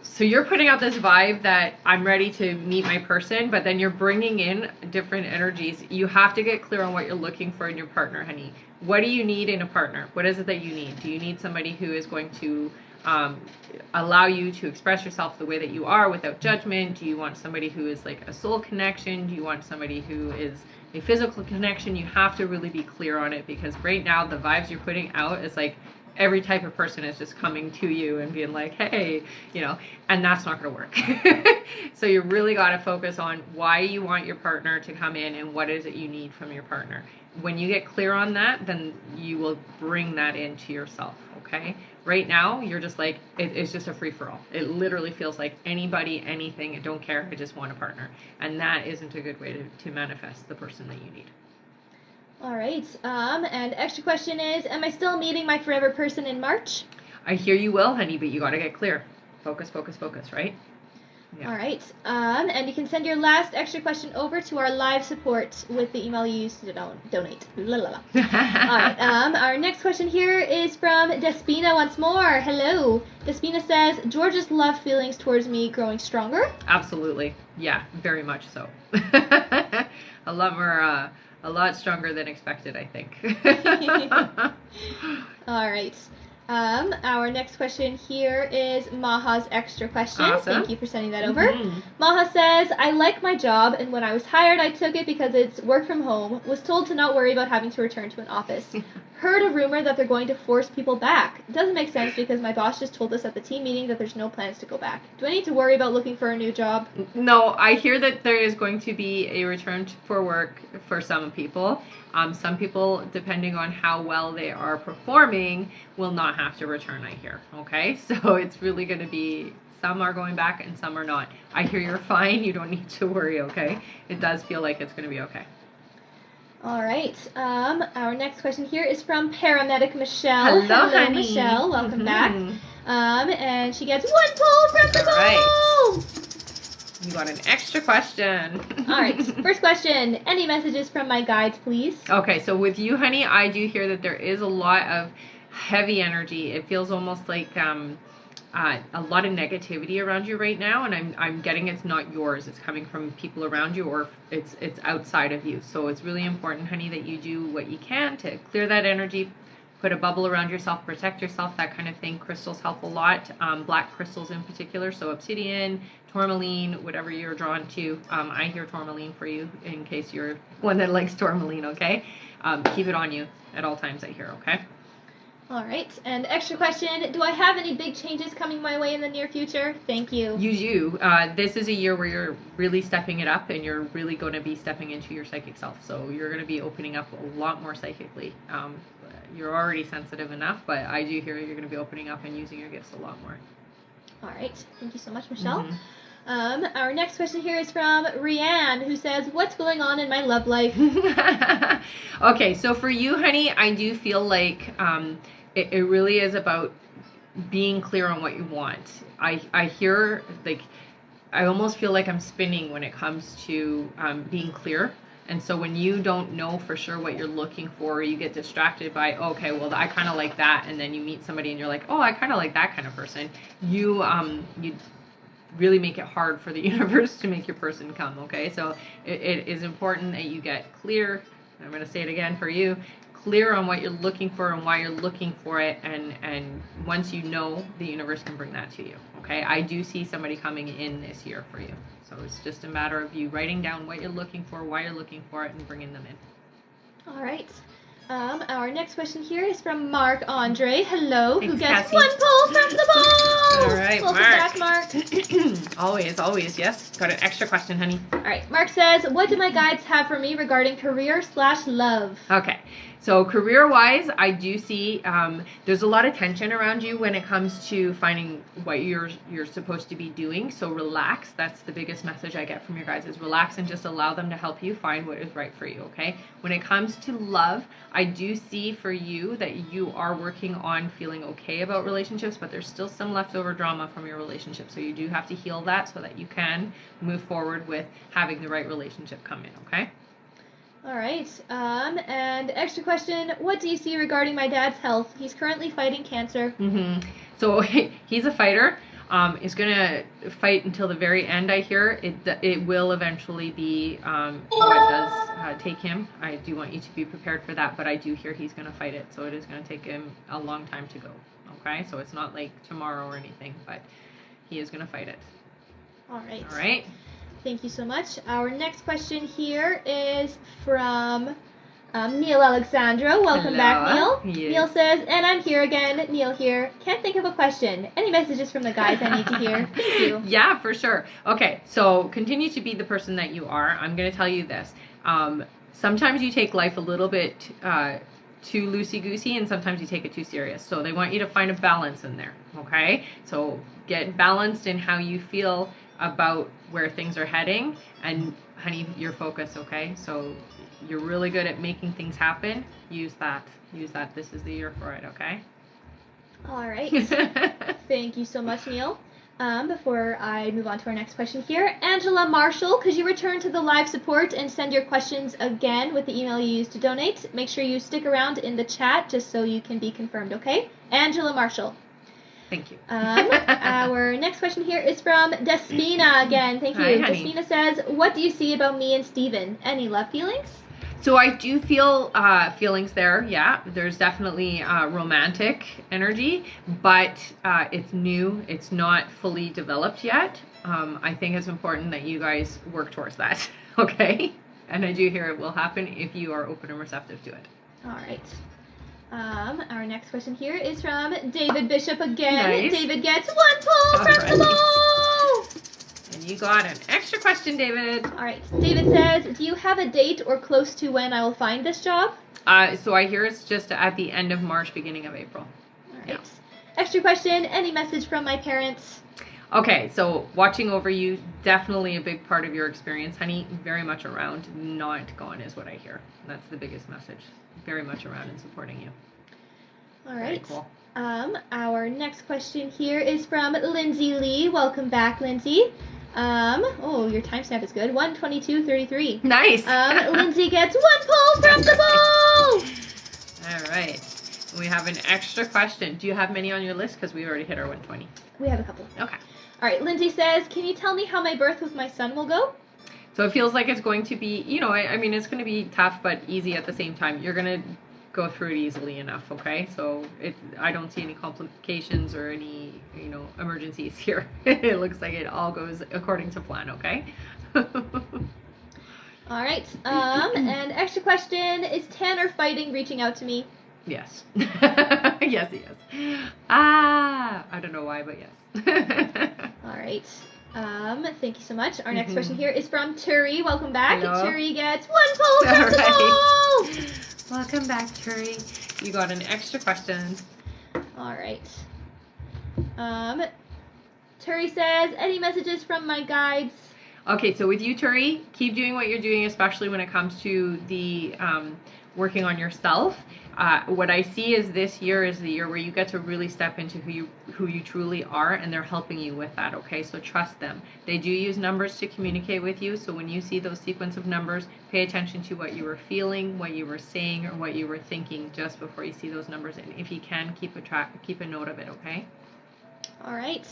so you're putting out this vibe that I'm ready to meet my person, but then you're bringing in different energies. You have to get clear on what you're looking for in your partner, honey. What do you need in a partner? What is it that you need? Do you need somebody who is going to allow you to express yourself the way that you are without judgment? Do you want somebody who is like a soul connection? Do you want somebody who is a physical connection? You have to really be clear on it, because right now the vibes you're putting out is like every type of person is just coming to you and being like, hey, and that's not going to work. So you really got to focus on why you want your partner to come in and what is it you need from your partner. When you get clear on that, then you will bring that into yourself, okay? Right now, you're just like, it's just a free-for-all. It literally feels like anybody, anything, I don't care, I just want a partner. And that isn't a good way to manifest the person that you need. All right. And extra question is, am I still meeting my forever person in March? I hear you will, honey, but you got to get clear. Focus, right? Yeah. All right. And you can send your last extra question over to our live support with the email you used to donate. La, la, la. All right. Our next question here is from Despina once more. Hello. Despina says, George's love feelings towards me growing stronger? Absolutely. Yeah, very much so. A lot stronger than expected, I think. All right. Our next question here is Maha's extra question. Awesome. Thank you for sending that over. Maha says, I like my job, and when I was hired, I took it because it's work from home. Was told to not worry about having to return to an office. Heard a rumor that they're going to force people back. It doesn't make sense because my boss just told us at the team meeting that there's no plans to go back. Do I need to worry about looking for a new job? No, I hear that there is going to be a return for work for some people. Some people, depending on how well they are performing, will not have to return, I hear. Okay? So it's really going to be, some are going back and some are not. I hear you're fine. You don't need to worry, okay? It does feel like it's going to be okay. All right. Our next question here is from Paramedic Michelle. Hello, honey. Michelle. Welcome back. And she gets 1 poll from the goal. You got an extra question. All right. First question. Any messages from my guides, please? Okay. So with you, honey, I do hear that there is a lot of heavy energy. It feels almost like a lot of negativity around you right now, and I'm getting it's not yours. It's coming from people around you, or it's outside of you. So it's really important, honey, that you do what you can to clear that energy. Put a bubble around yourself, protect yourself, that kind of thing. Crystals help a lot, black crystals in particular. So obsidian, tourmaline, whatever you're drawn to. I hear tourmaline for you in case you're one that likes tourmaline, okay? Keep it on you at all times, I hear, okay? All right. And extra question, do I have any big changes coming my way in the near future? Thank you. This is a year where you're really stepping it up, and you're really going to be stepping into your psychic self. So you're going to be opening up a lot more psychically. You're already sensitive enough, but I do hear you're going to be opening up and using your gifts a lot more. All right. Thank you so much, Michelle. Our next question here is from Rianne, who says, what's going on in my love life? Okay, so for you, honey, I do feel like it really is about being clear on what you want. I hear, like, I almost feel like I'm spinning when it comes to being clear. And so when you don't know for sure what you're looking for, you get distracted by, okay, well, I kind of like that. And then you meet somebody and you're like, oh, I kind of like that kind of person. really make it hard for the universe to make your person come, okay? So it is important that you get clear. I'm going to say it again for you. Clear on what you're looking for and why you're looking for it, and once you know, the universe can bring that to you, okay? I do see somebody coming in this year for you. So it's just a matter of you writing down what you're looking for, why you're looking for it, and bringing them in. All right. Our next question here is from Mark Andre. Hello, Thanks, who gets Cassie. 1 pull from the ball. All right, Welcome Mark. back, Mark. Always, yes. Got an extra question, honey. All right. Mark says, what do my guides have for me regarding career/love? Okay. So career-wise, I do see there's a lot of tension around you when it comes to finding what you're supposed to be doing. So relax. That's the biggest message I get from your guys, is relax and just allow them to help you find what is right for you, okay? When it comes to love, I do see for you that you are working on feeling okay about relationships, but there's still some leftover drama from your relationship. So you do have to heal that so that you can move forward with having the right relationship come in, okay? All right. And extra question, what do you see regarding my dad's health? He's currently fighting cancer. So he's a fighter. Is going to fight until the very end, I hear. It will eventually be what does take him. I do want you to be prepared for that, but I do hear he's going to fight it. So it is going to take him a long time to go. Okay? So it's not like tomorrow or anything, but he is going to fight it. All right. All right. Thank you so much. Our next question here is from Neil Alexandra. Welcome back, Neil. Yes. Neil says, and I'm here again. Neil here. Can't think of a question. Any messages from the guys I need to hear? Thank you. Yeah, for sure. Okay, so continue to be the person that you are. I'm going to tell you this. Sometimes you take life a little bit too loosey-goosey, and sometimes you take it too serious. So they want you to find a balance in there, okay? So get balanced in how you feel about where things are heading, and honey, your focus, okay? So you're really good at making things happen. Use that. This is the year for it, okay? All right. Thank you so much, Neil. Before I move on to our next question here, Angela Marshall, could you return to the live support and send your questions again with the email you used to donate? Make sure you stick around in the chat just so you can be confirmed, okay? Angela Marshall. Thank you. Our next question here is from Despina again. Thank you. Hi, honey. Despina says, what do you see about me and Steven? Any love feelings? So I do feel feelings there. Yeah, there's definitely romantic energy, but it's new. It's not fully developed yet. I think it's important that you guys work towards that, okay? And I do hear it will happen if you are open and receptive to it. All right. Our next question here is from David Bishop again. Nice. David gets 1 pull from the ball. And you got an extra question, David. All right. David says, do you have a date or close to when I will find this job? So I hear it's just at the end of March, beginning of April. All right. Yeah. Extra question, any message from my parents? Okay, so watching over you, definitely a big part of your experience, honey. Very much around, not gone is what I hear. That's the biggest message. Very much around and supporting you. All right. Very cool. Our next question here is from Lindsay Lee. Welcome back, Lindsay. Your timestamp is good. 1:22:33. Nice. Lindsay gets 1 pull from the ball. All right. We have an extra question. Do you have many on your list? Because we already hit our 120. We have a couple. Okay. All right. Lindsay says, can you tell me how my birth with my son will go? So it feels like it's going to be, I mean, it's going to be tough, but easy at the same time. You're going to go through it easily enough, okay? So I don't see any complications or any, emergencies here. It looks like it all goes according to plan, okay? All right. And extra question, is Tanner fighting reaching out to me? Yes. Yes, he is. I don't know why, but yes. All right. Thank you so much. Our next question here is from Turi. Welcome back. Hello. Turi gets 1 pull from the ball. Welcome back, Turi. You got an extra question. All right. Turi says, any messages from my guides? Okay, so with you, Turi, keep doing what you're doing, especially when it comes to the working on yourself. What I see is this year is the year where you get to really step into who you truly are, and they're helping you with that, okay? So trust them. They do use numbers to communicate with you, so when you see those sequence of numbers, pay attention to what you were feeling, what you were saying, or what you were thinking just before you see those numbers, and if you can, keep a note of it, okay? All right.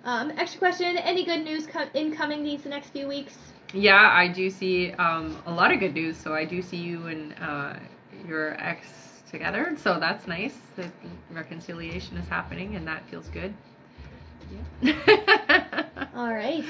Extra question, any good news incoming these next few weeks? Yeah, I do see a lot of good news. So I do see you and your ex together. So that's nice. The reconciliation is happening, and that feels good. Yeah. All right.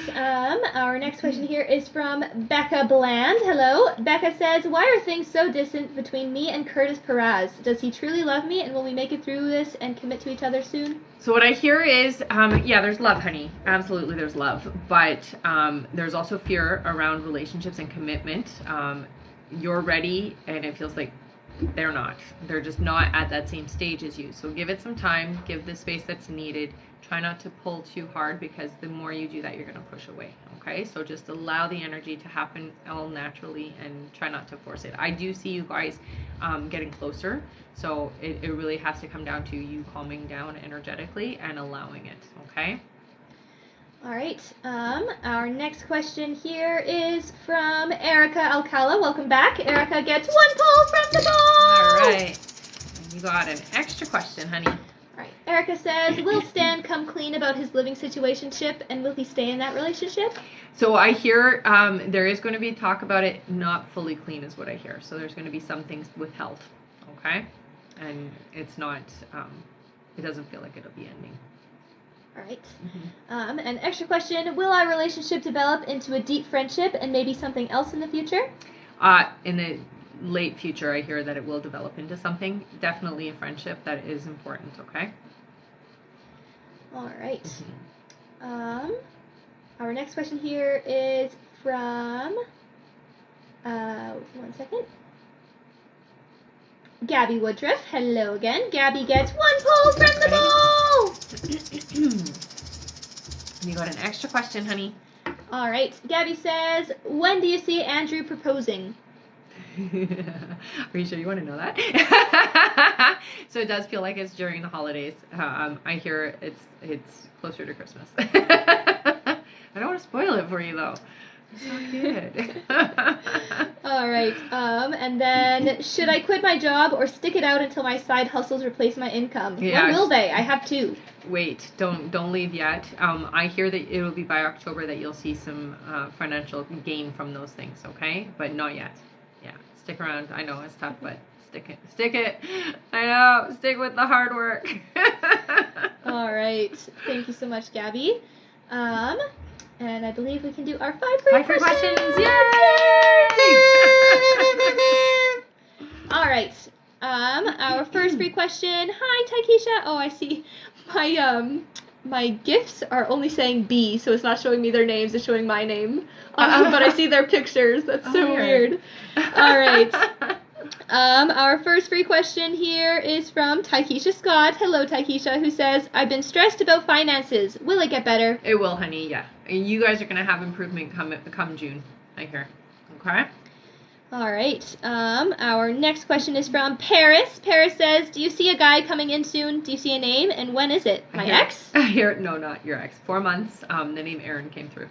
Our next question here is from Becca Bland. Hello. Becca says, why are things so distant between me and Curtis Perez? Does he truly love me, and will we make it through this and commit to each other soon? So what I hear is, yeah, there's love, honey. Absolutely, there's love. But there's also fear around relationships and commitment. You're ready, and it feels like they're not. They're just not at that same stage as you. So give it some time. Give the space that's needed. Try not to pull too hard, because the more you do that, you're going to push away. Okay? So just allow the energy to happen all naturally and try not to force it. I do see you guys getting closer. So it really has to come down to you calming down energetically and allowing it. Okay? All right. Our next question here is from Erica Alcala. Welcome back. Erica gets 1 pull from the ball. All right. You got an extra question, honey. All right. Erica says, will Stan come clean about his living situationship, and will he stay in that relationship? So I hear there is going to be talk about it not fully clean is what I hear. So there's going to be some things withheld. Okay? And it's not, it doesn't feel like it'll be ending. All right. An extra question, will our relationship develop into a deep friendship and maybe something else in the future? In the late future, I hear that it will develop into something. Definitely a friendship that is important, okay? All right. Our next question here is from, 1 second. Gabby Woodruff. Hello again. Gabby gets 1 pull from the ball. You got an extra question, honey. All right. Gabby says, when do you see Andrew proposing? Are you sure you want to know that? So it does feel like it's during the holidays. I hear it's closer to Christmas. I don't want to spoil it for you, though. It's not good. All right. And then, should I quit my job or stick it out until my side hustles replace my income? Yeah, when will they? I have 2. Wait, don't leave yet. I hear that it will be by October that you'll see some financial gain from those things, okay? But not yet. Yeah, stick around. I know it's tough, but stick it. I know, stick with the hard work. All right. Thank you so much, Gabby. And I believe we can do our 5 free questions. Yay! All right. Our first free question. Hi, Taikisha. Oh, I see. My gifts are only saying B, so it's not showing me their names. It's showing my name. But I see their pictures. That's so weird. All right. Our first free question here is from Taikisha Scott. Hello, Taikisha, who says, I've been stressed about finances. Will it get better? It will, honey, yeah. You guys are going to have improvement come June, I hear. Okay? All right. Our next question is from Paris. Paris says, do you see a guy coming in soon? Do you see a name? And when is it? My ex? No, not your ex. 4 months. The name Aaron came through.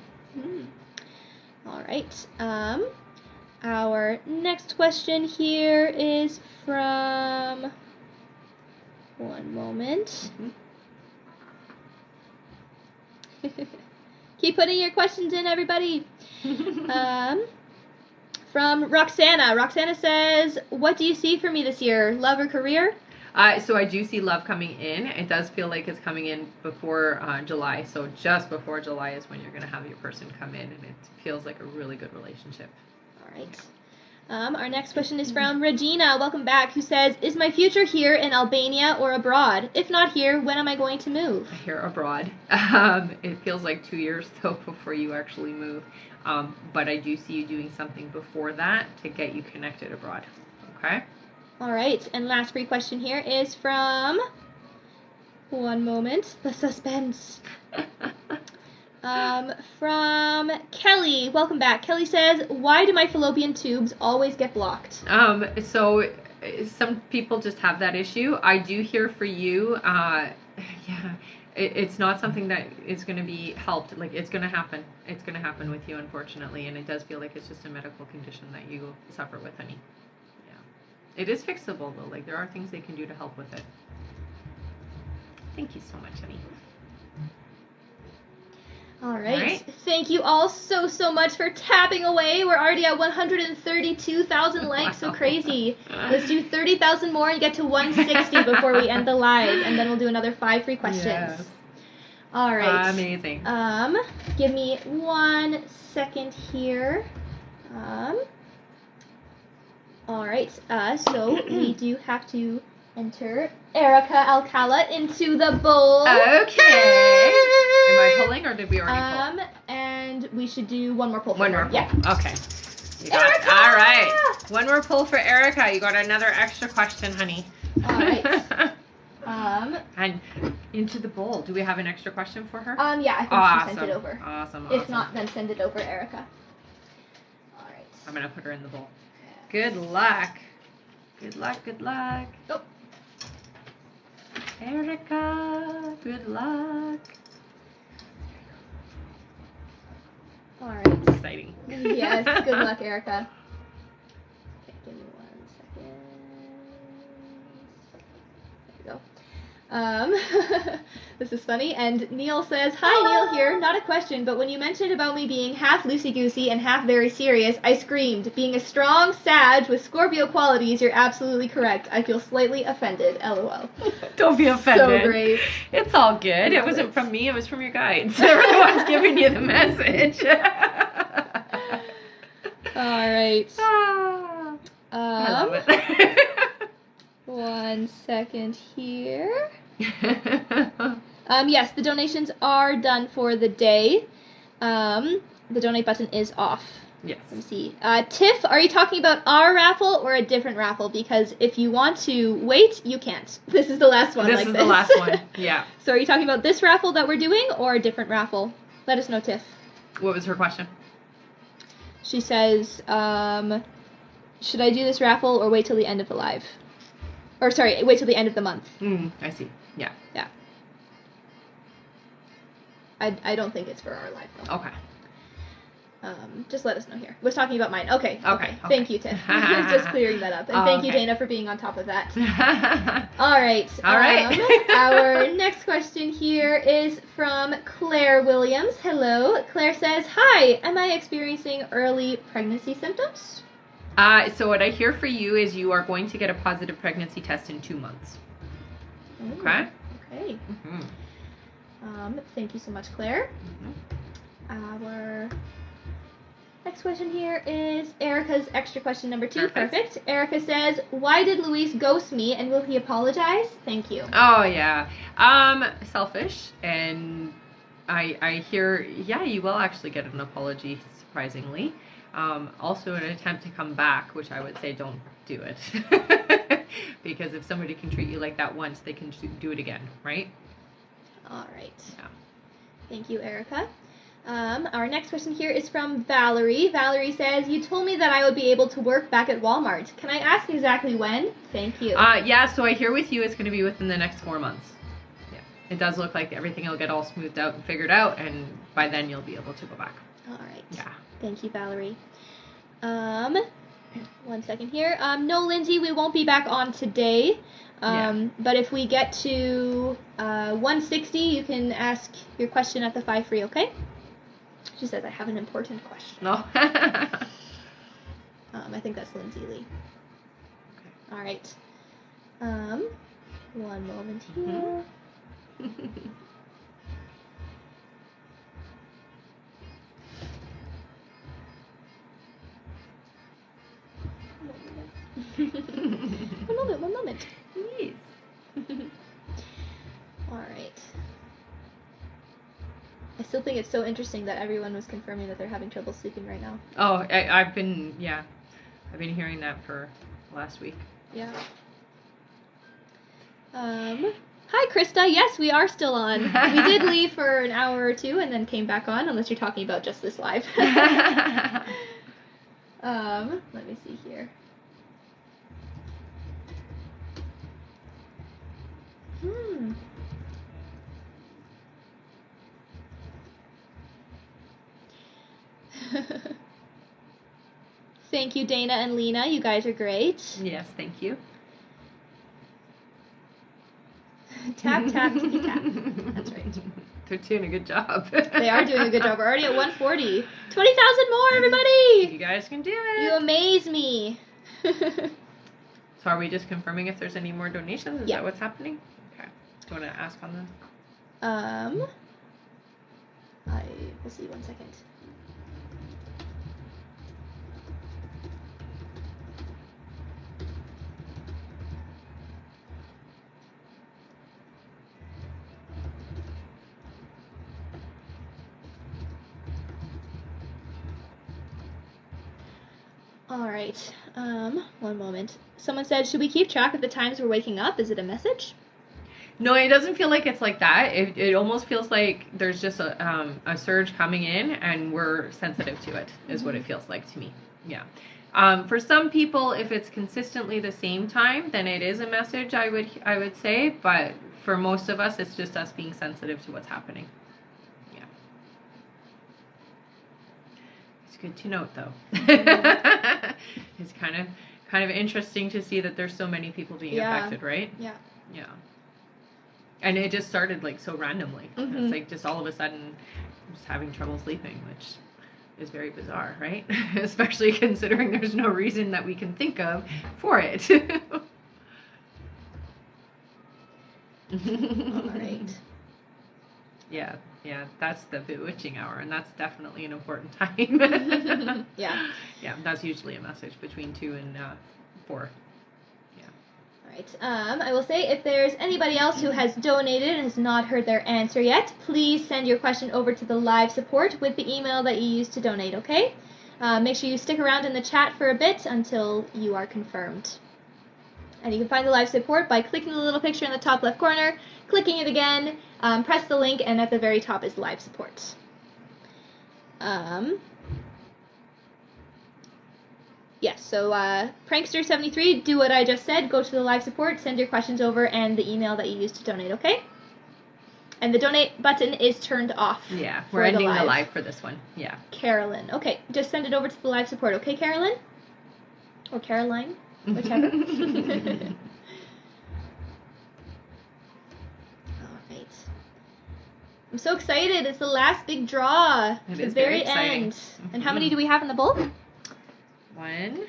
All right. Our next question here is from, 1 moment. Keep putting your questions in, everybody. From Roxana. Roxana says, what do you see for me this year? Love or career? So I do see love coming in. It does feel like it's coming in before July. So just before July is when you're going to have your person come in, and it feels like a really good relationship. All right. Our next question is from Regina. Welcome back. Who says, is my future here in Albania or abroad? If not here, when am I going to move? Here abroad. It feels like 2 years though before you actually move. But I do see you doing something before that to get you connected abroad. Okay? All right. And last free question here is from, 1 moment, the suspense. From Kelly. Welcome back. Kelly says, why do my fallopian tubes always get blocked? So some people just have that issue. I do hear for you, it's not something that is going to be helped. Like, it's going to happen. It's going to happen with you, unfortunately, and it does feel like it's just a medical condition that you suffer with, honey. Yeah. It is fixable, though. Like, there are things they can do to help with it. Thank you so much, honey. All right. right. Thank you all so much for tapping away. We're already at 132,000 likes, so crazy. Let's do 30,000 more and get to 160 before we end the live, and then we'll do another 5 free questions. Yes. All right. Amazing. Give me 1 second here. All right. So we do have to enter Erica Alcala into the bowl. Okay. Am I pulling or did we already pull? And we should do one more pull. One more pull. Yeah. Okay. You got it. Erica! All right. One more pull for Erica. You got another extra question, honey. All right. And into the bowl. Do we have an extra question for her? Yeah, I think she sent it over. Awesome. If not, then send it over, Erica. All right. I'm gonna put her in the bowl. Good luck. Good luck. Good luck. Oh. Erica, good luck. All right. Exciting. Yes. Good luck, Erica. Okay, give me 1 second. There we go. This is funny. And Neil says, "Hi, Neil here. Not a question, but when you mentioned about me being half loosey-goosey and half very serious, I screamed. Being a strong Sag with Scorpio qualities, you're absolutely correct. I feel slightly offended. LOL." Don't be offended. So great. It's all good. It wasn't from me. It was from your guides. Everyone's giving you the message. All right. I love it. 1 second here. Yes, the donations are done for the day. The donate button is off. Yes. Let me see. Tiff, are you talking about our raffle or a different raffle? Because if you want to wait, you can't. This is the last one. This is the last one. Yeah. So are you talking about this raffle that we're doing or a different raffle? Let us know, Tiff. What was her question? She says, should I do this raffle or wait till the end of the live? Or sorry, wait till the end of the month. I see. Yeah. Yeah. I don't think it's for our live though. Okay. Just let us know here. Was talking about mine. Okay. Okay. Thank you, Tiff. Just clearing that up. And thank you, Dana, for being on top of that. All right. All right. Our next question here is from Claire Williams. Hello. Claire says, "Hi, am I experiencing early pregnancy symptoms?" So what I hear for you is you are going to get a positive pregnancy test in 2 months. Ooh, Okay? Okay. Mm-hmm. Thank you so much, Claire. Our next question here is Erica's extra question number 2. Perfect. Erica says, "Why did Luis ghost me and will he apologize? Thank you." Oh, yeah. Selfish. And I hear, yeah, you will actually get an apology, surprisingly. Also an attempt to come back, which I would say don't do it. Because if somebody can treat you like that once, they can do it again, right? All right. Yeah. Thank you, Erica. Our next question here is from Valerie. Valerie says, "You told me that I would be able to work back at Walmart. Can I ask exactly when? Thank you." Yeah, so I hear with you it's going to be within the next 4 months. Yeah. It does look like everything will get all smoothed out and figured out, and by then you'll be able to go back. All right. Yeah. Thank you, Valerie. 1 second here. No, Lindsay, we won't be back on today. But if we get to 160, you can ask your question at the 5 free, okay? She says, "I have an important question." No. I think that's Lindsay Lee. Okay. All right. One moment here. One moment. Please. All right. I still think it's so interesting that everyone was confirming that they're having trouble sleeping right now. Oh, I've been hearing that for last week. Yeah. Hi, Krista. Yes, we are still on. We did leave for an hour or 2 and then came back on, unless you're talking about just this live. Let me see here. Thank you, Dana and Lena. You guys are great. Yes, thank you. Tap, tap, ticky, tap. That's right. They're doing a good job. They are doing a good job. We're already at 140. 20,000 more, everybody! You guys can do it. You amaze me. So are we just confirming if there's any more donations? Is that what's happening? Okay. Do you want to ask on them? We'll see, 1 second. All right. 1 moment. Someone said, should we keep track of the times we're waking up? Is it a message? No, it doesn't feel like it's like that. It almost feels like there's just a surge coming in, and we're sensitive to it, is what it feels like to me. Yeah. For some people, if it's consistently the same time, then it is a message, I would say. But for most of us, it's just us being sensitive to what's happening. Yeah. It's good to note, though. It's kind of interesting to see that there's so many people being affected, right? Yeah. Yeah. And it just started like so randomly. It's like just all of a sudden just having trouble sleeping, which is very bizarre, right? Especially considering there's no reason that we can think of for it. All right. Yeah, that's the bewitching hour, and that's definitely an important time. Yeah. Yeah, that's usually a message between 2 and 4. Right. I will say, if there's anybody else who has donated and has not heard their answer yet, please send your question over to the live support with the email that you used to donate, okay? Make sure you stick around in the chat for a bit until you are confirmed. And you can find the live support by clicking the little picture in the top left corner, clicking it again, press the link, and at the very top is live support. Yes, so Prankster73, do what I just said. Go to the live support, send your questions over, and the email that you used to donate, okay? And the donate button is turned off. Yeah, we're ending the live for this one. Yeah. Carolyn. Okay, just send it over to the live support, okay, Carolyn? Or Caroline, whichever. All right. I'm so excited. It's the last big draw. It the is very very exciting. end. And how many do we have in the bowl? 1,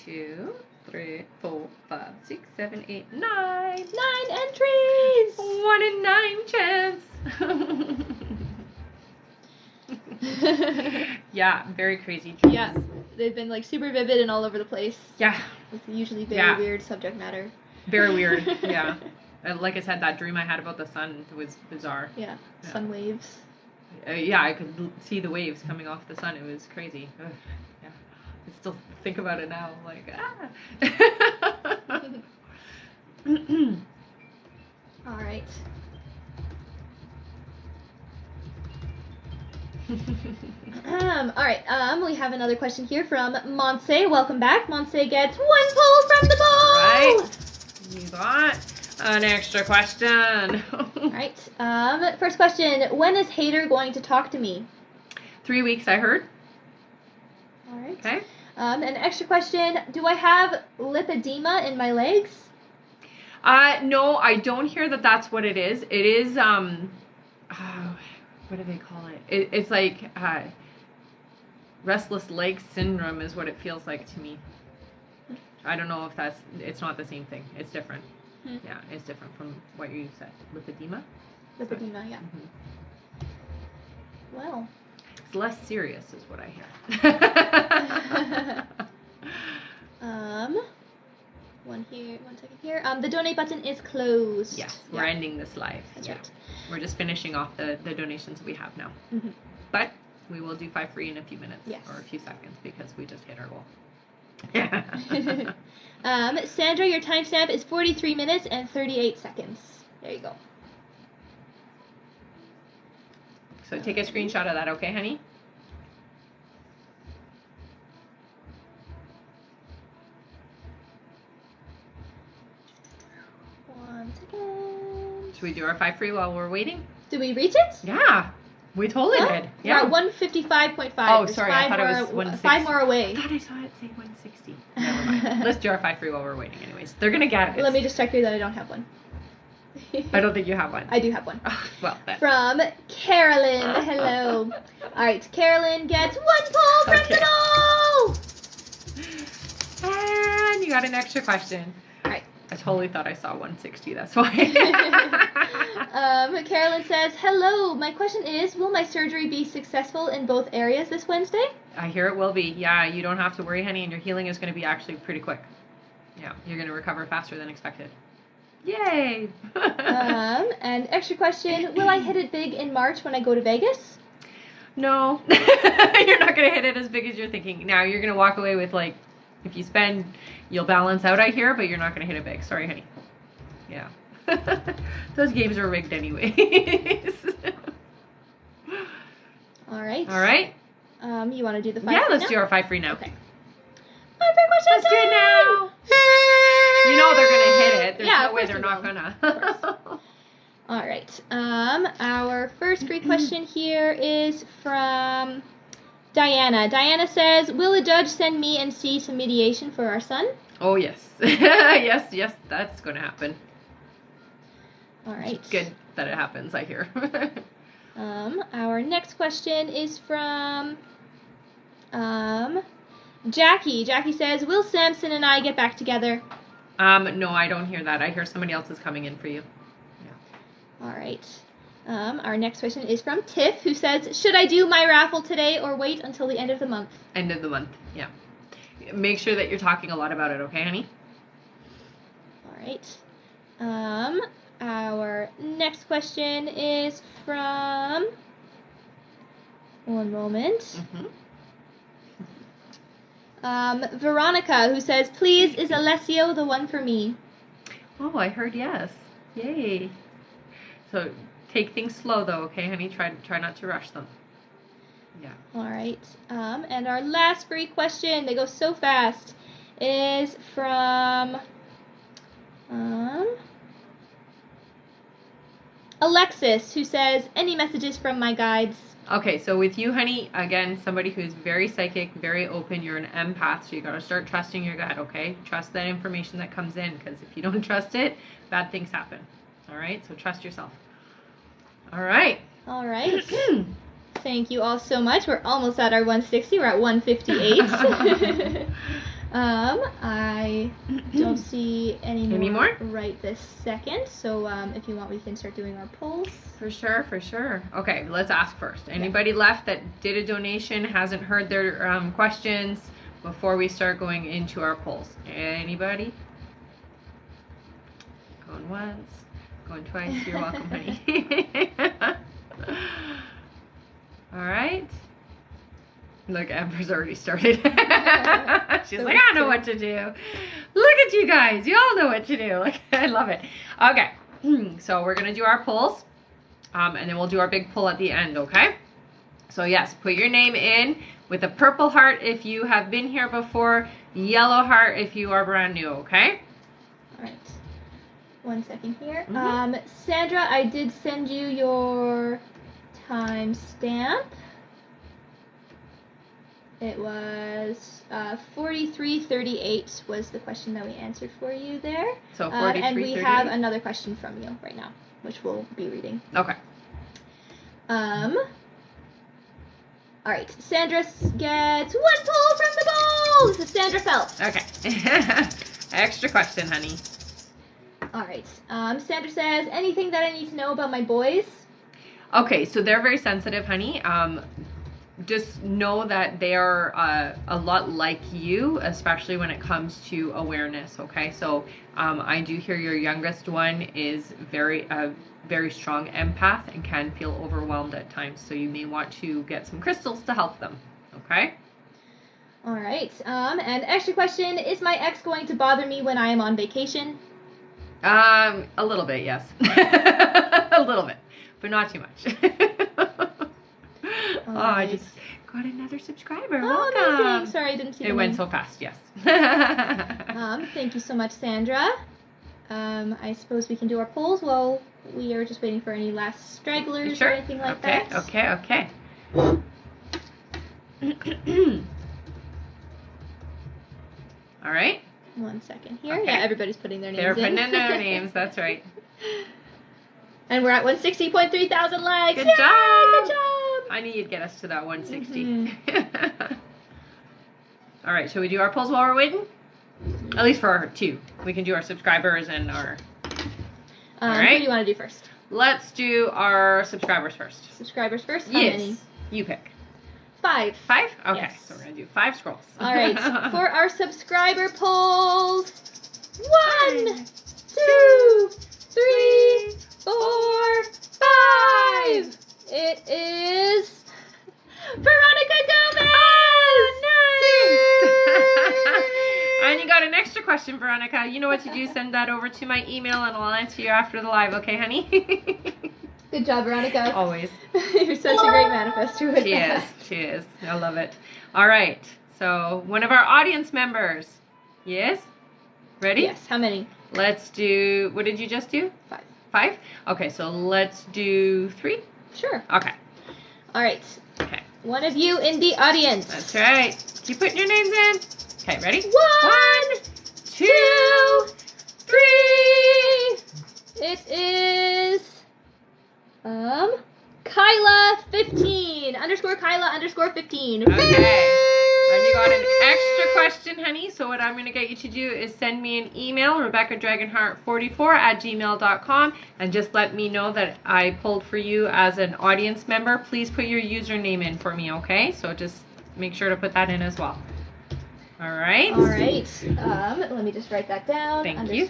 2, 3, 4, 5, 6, 7, 8, 9. 9 entries! 1 in 9 chance. Yeah, very crazy dreams. Yeah, they've been like super vivid and all over the place. Yeah. It's usually very weird subject matter. Very weird, yeah. Like I said, that dream I had about the sun was bizarre. Yeah, sun waves. Yeah, I could see the waves coming off the sun. It was crazy. Ugh. Yeah. I still think about it now, like, All right. All right. We have another question here from Monse. Welcome back. Monse gets 1 pull from the bowl. Right. You got an extra question. All right. First question. When is Hater going to talk to me? 3 weeks, I heard. All right. Okay. An extra question. Do I have lipedema in my legs? No, I don't hear that that's what it is. It is, what do they call it? It's like restless leg syndrome is what it feels like to me. I don't know if it's not the same thing. It's different. Yeah, it's different from what you said. Lipedema? Lipedema, yeah. Mm-hmm. Well. It's less serious is what I hear. One second here. The donate button is closed. Yes, we're ending this live. That's right. We're just finishing off the donations we have now. Mm-hmm. But we will do 5 free in a few minutes or a few seconds because we just hit our goal. Sandra, your timestamp is 43 minutes and 38 seconds. There you go. So take a screenshot of that, okay, honey? One second. Should we do our 5 free while we're waiting? Did we reach it? Yeah. We totally did. Yeah. We're at 155.5. Oh, sorry. I thought it was 160. 5 more away. I thought I saw it say 160. Never mind. Let's do our 5 free while we're waiting anyways. They're going to get it. Let me just check here that I don't have one. I don't think you have one. I do have one. Well, then. From Carolyn. Hello. All right, Carolyn gets 1 pull from the bowl. And you got an extra question. All right. I totally thought I saw 160. That's why. Carolyn says, hello. My question is, will my surgery be successful in both areas this Wednesday? I hear it will be. Yeah, you don't have to worry, honey, and your healing is going to be actually pretty quick. Yeah, you're going to recover faster than expected. Yay! And extra question, will I hit it big in March when I go to Vegas? No. You're not going to hit it as big as you're thinking. Now, you're going to walk away with, like, if you spend, you'll balance out, I hear, but you're not going to hit it big. Sorry, honey. Yeah. Those games are rigged anyways. All right. All right. You want to do the 5 Yeah, free let's now? do our 5 free now. Okay. 5 free question Let's do it now. You know they're going to hit it. There's Yeah, no of way course they're we not will. going to. All right. Our first free question here is from Diana. Diana says, will a judge send me and C to mediation for our son? Oh, yes. yes, that's going to happen. All right. It's good that it happens, I hear. Our next question is from Jackie. Jackie says, will Samson and I get back together? No, I don't hear that. I hear somebody else is coming in for you. All right. Our next question is from Tiff, who says, should I do my raffle today or wait until the end of the month? End of the month, yeah. Make sure that you're talking a lot about it, okay, honey? All right. Our next question is from, one moment. Veronica, who says, please, is Alessio the one for me? Oh, I heard yes. Yay. So take things slow, though, okay, honey? Try not to rush them. Yeah. All right. And our last free question, they go so fast, is from Alexis, who says, any messages from my guides? Okay, so with you, honey, again, somebody who's very psychic, very open, you're an empath, so you got to start trusting your gut, okay? Trust that information that comes in, because if you don't trust it, bad things happen. All right? So trust yourself. All right. All right. Thank you all so much. We're almost at our 160. We're at 158. I don't see any more right this second. So if you want, we can start doing our polls. For sure. Okay, let's ask first. Anybody left that did a donation, hasn't heard their questions before we start going into our polls? Anybody? Going once, going twice. You're welcome, honey. All right. Look, Amber's already started. She's like, I know what to do. Look at you guys. You all know what to do. Like, I love it. Okay. So we're going to do our polls. And then we'll do our big pull at the end, okay? So yes, put your name in with a purple heart if you have been here before, yellow heart if you are brand new, okay? All right. 1 second here. Sandra, I did send you your timestamp. It was 4338 was the question that we answered for you there. So 4338. And we have another question from you right now, which we'll be reading. Okay. All right. Sandra gets 1 pull from the bowl. This is Sandra Phelps. Okay. Extra question, honey. All right. Sandra says, anything that I need to know about my boys? Okay, so they're very sensitive, honey. Just know that they are a lot like you, especially when it comes to awareness, okay? So I do hear your youngest one is very strong empath and can feel overwhelmed at times. So you may want to get some crystals to help them, okay? All right. And extra question, is my ex going to bother me when I am on vacation? A little bit, yes. A little bit, but not too much. I just got another subscriber. Oh, Welcome. amazing. Sorry, I didn't see It went so fast, yes. Thank you so much, Sandra. I suppose we can do our polls while we are just waiting for any last stragglers or anything like that. Okay. All right. 1 second here. Okay. Yeah, everybody's putting their names They're in. putting in their names, that's right. And we're at 160.3 thousand likes. Good Yay, job. Good job. I knew you'd get us to that 160. Mm-hmm. All right, shall we do our polls while we're waiting? At least for our 2. We can do our subscribers and our... All right. Who do you want to do first? Let's do our subscribers first. Subscribers first? How Yes. many? You pick. 5. 5? Okay, Yes. so we're going to do 5 scrolls. All right. For our subscriber polls, 1, 2, 3, 4, 5. It is Veronica Gomez. Oh, nice. And you got an extra question, Veronica. You know what to do. Send that over to my email, and I'll answer you after the live. Okay, honey? Good job, Veronica. Always. You're such a great manifester with She that. is. She is. I love it. All right. So one of our audience members. Yes? Ready? Yes. How many? Let's do, what did you just do? 5. 5? Okay, so let's do 3. Sure. Okay. All right. Okay. One of you in the audience. That's right. Keep putting your names in. Okay, ready? 1, 2, 3. It is Kyla 15 _ Kyla _ 15. Okay. And you got an extra question, honey. So what I'm going to get you to do is send me an email, RebeccaDragonheart44@gmail.com, and just let me know that I pulled for you as an audience member. Please put your username in for me, okay? So just make sure to put that in as well. All right. All right. Let me just write that down. Thank you.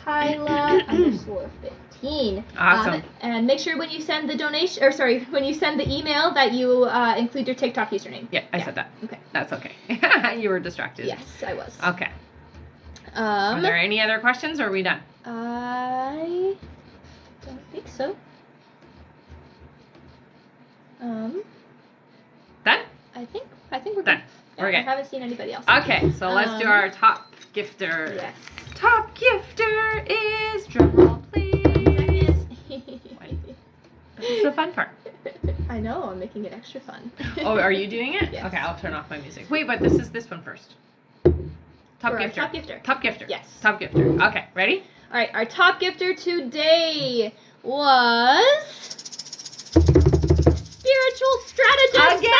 Kyla _ 15. Awesome. And make sure when you send the donation, or sorry, when you send the email, that you include your TikTok username. Yeah, I said that. Okay. That's okay. You were distracted. Yes, I was. Okay. Are there any other questions, or are we done? I don't think so. Done? I think we're Done. good. We're I good. haven't seen anybody else. Okay, so let's do our top gifter. Yes. Top gifter is, drumroll please. This is the fun part. I know, I'm making it extra fun. Oh, are you doing it? Yes. Okay, I'll turn off my music. Wait, but this one first. Top For our gifter. top gifter. Top gifter. Yes. Top gifter. Okay, ready? All right, our top gifter today was spiritual strategist Again!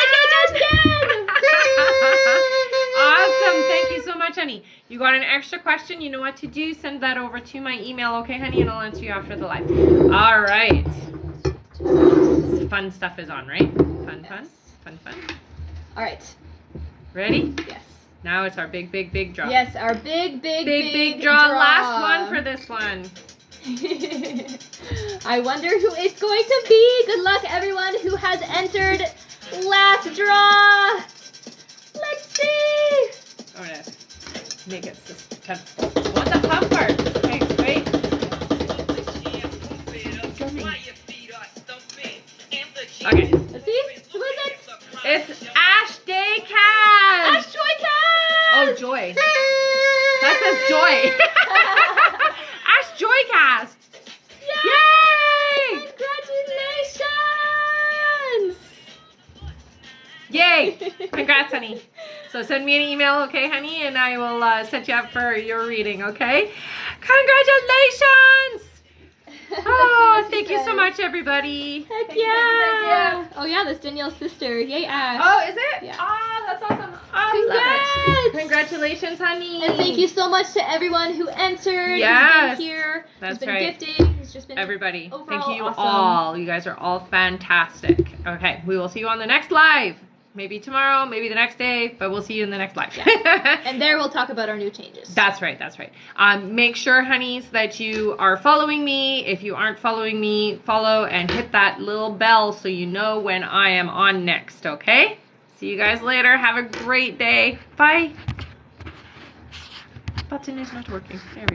Awesome. Thank you so much, honey. You got an extra question. You know what to do. Send that over to my email, okay, honey? And I'll answer you after the live. All right. Fun stuff is on, right? Fun. All right. Ready? Yes. Now it's our big draw. Yes, our big draw. Last one for this one. I wonder who it's going to be. Good luck, everyone who has entered last draw. Let's see. I'm gonna make it suspenseful. I want the fun part. Okay, wait. Okay. Let's see. Who is it? It's Ash Daycast. Ash Joycast. Oh, Joy. That says Joy. Ash Joycast. Yay! Congratulations! Yay! Congrats, honey. So send me an email, okay, honey, and I will set you up for your reading, okay? Congratulations! Oh, thank you so much, everybody. Heck yeah! Oh yeah, that's Danielle's sister. Yay, Ash! Oh, is it? Yeah. Oh, that's awesome. Oh, Congrats! love it. Congratulations, honey. And thank you so much to everyone who entered, Yes. who's been here, That's who's been right. gifting, who's just been Everybody, thank overall you awesome. all. You guys are all fantastic. Okay, we will see you on the next live. Maybe tomorrow, maybe the next day, but we'll see you in the next live. And there we'll talk about our new changes. That's right, that's right. Make sure, honeys, that you are following me. If you aren't following me, follow and hit that little bell so you know when I am on next, okay? See you guys later. Have a great day. Bye. Button is not working. There we go.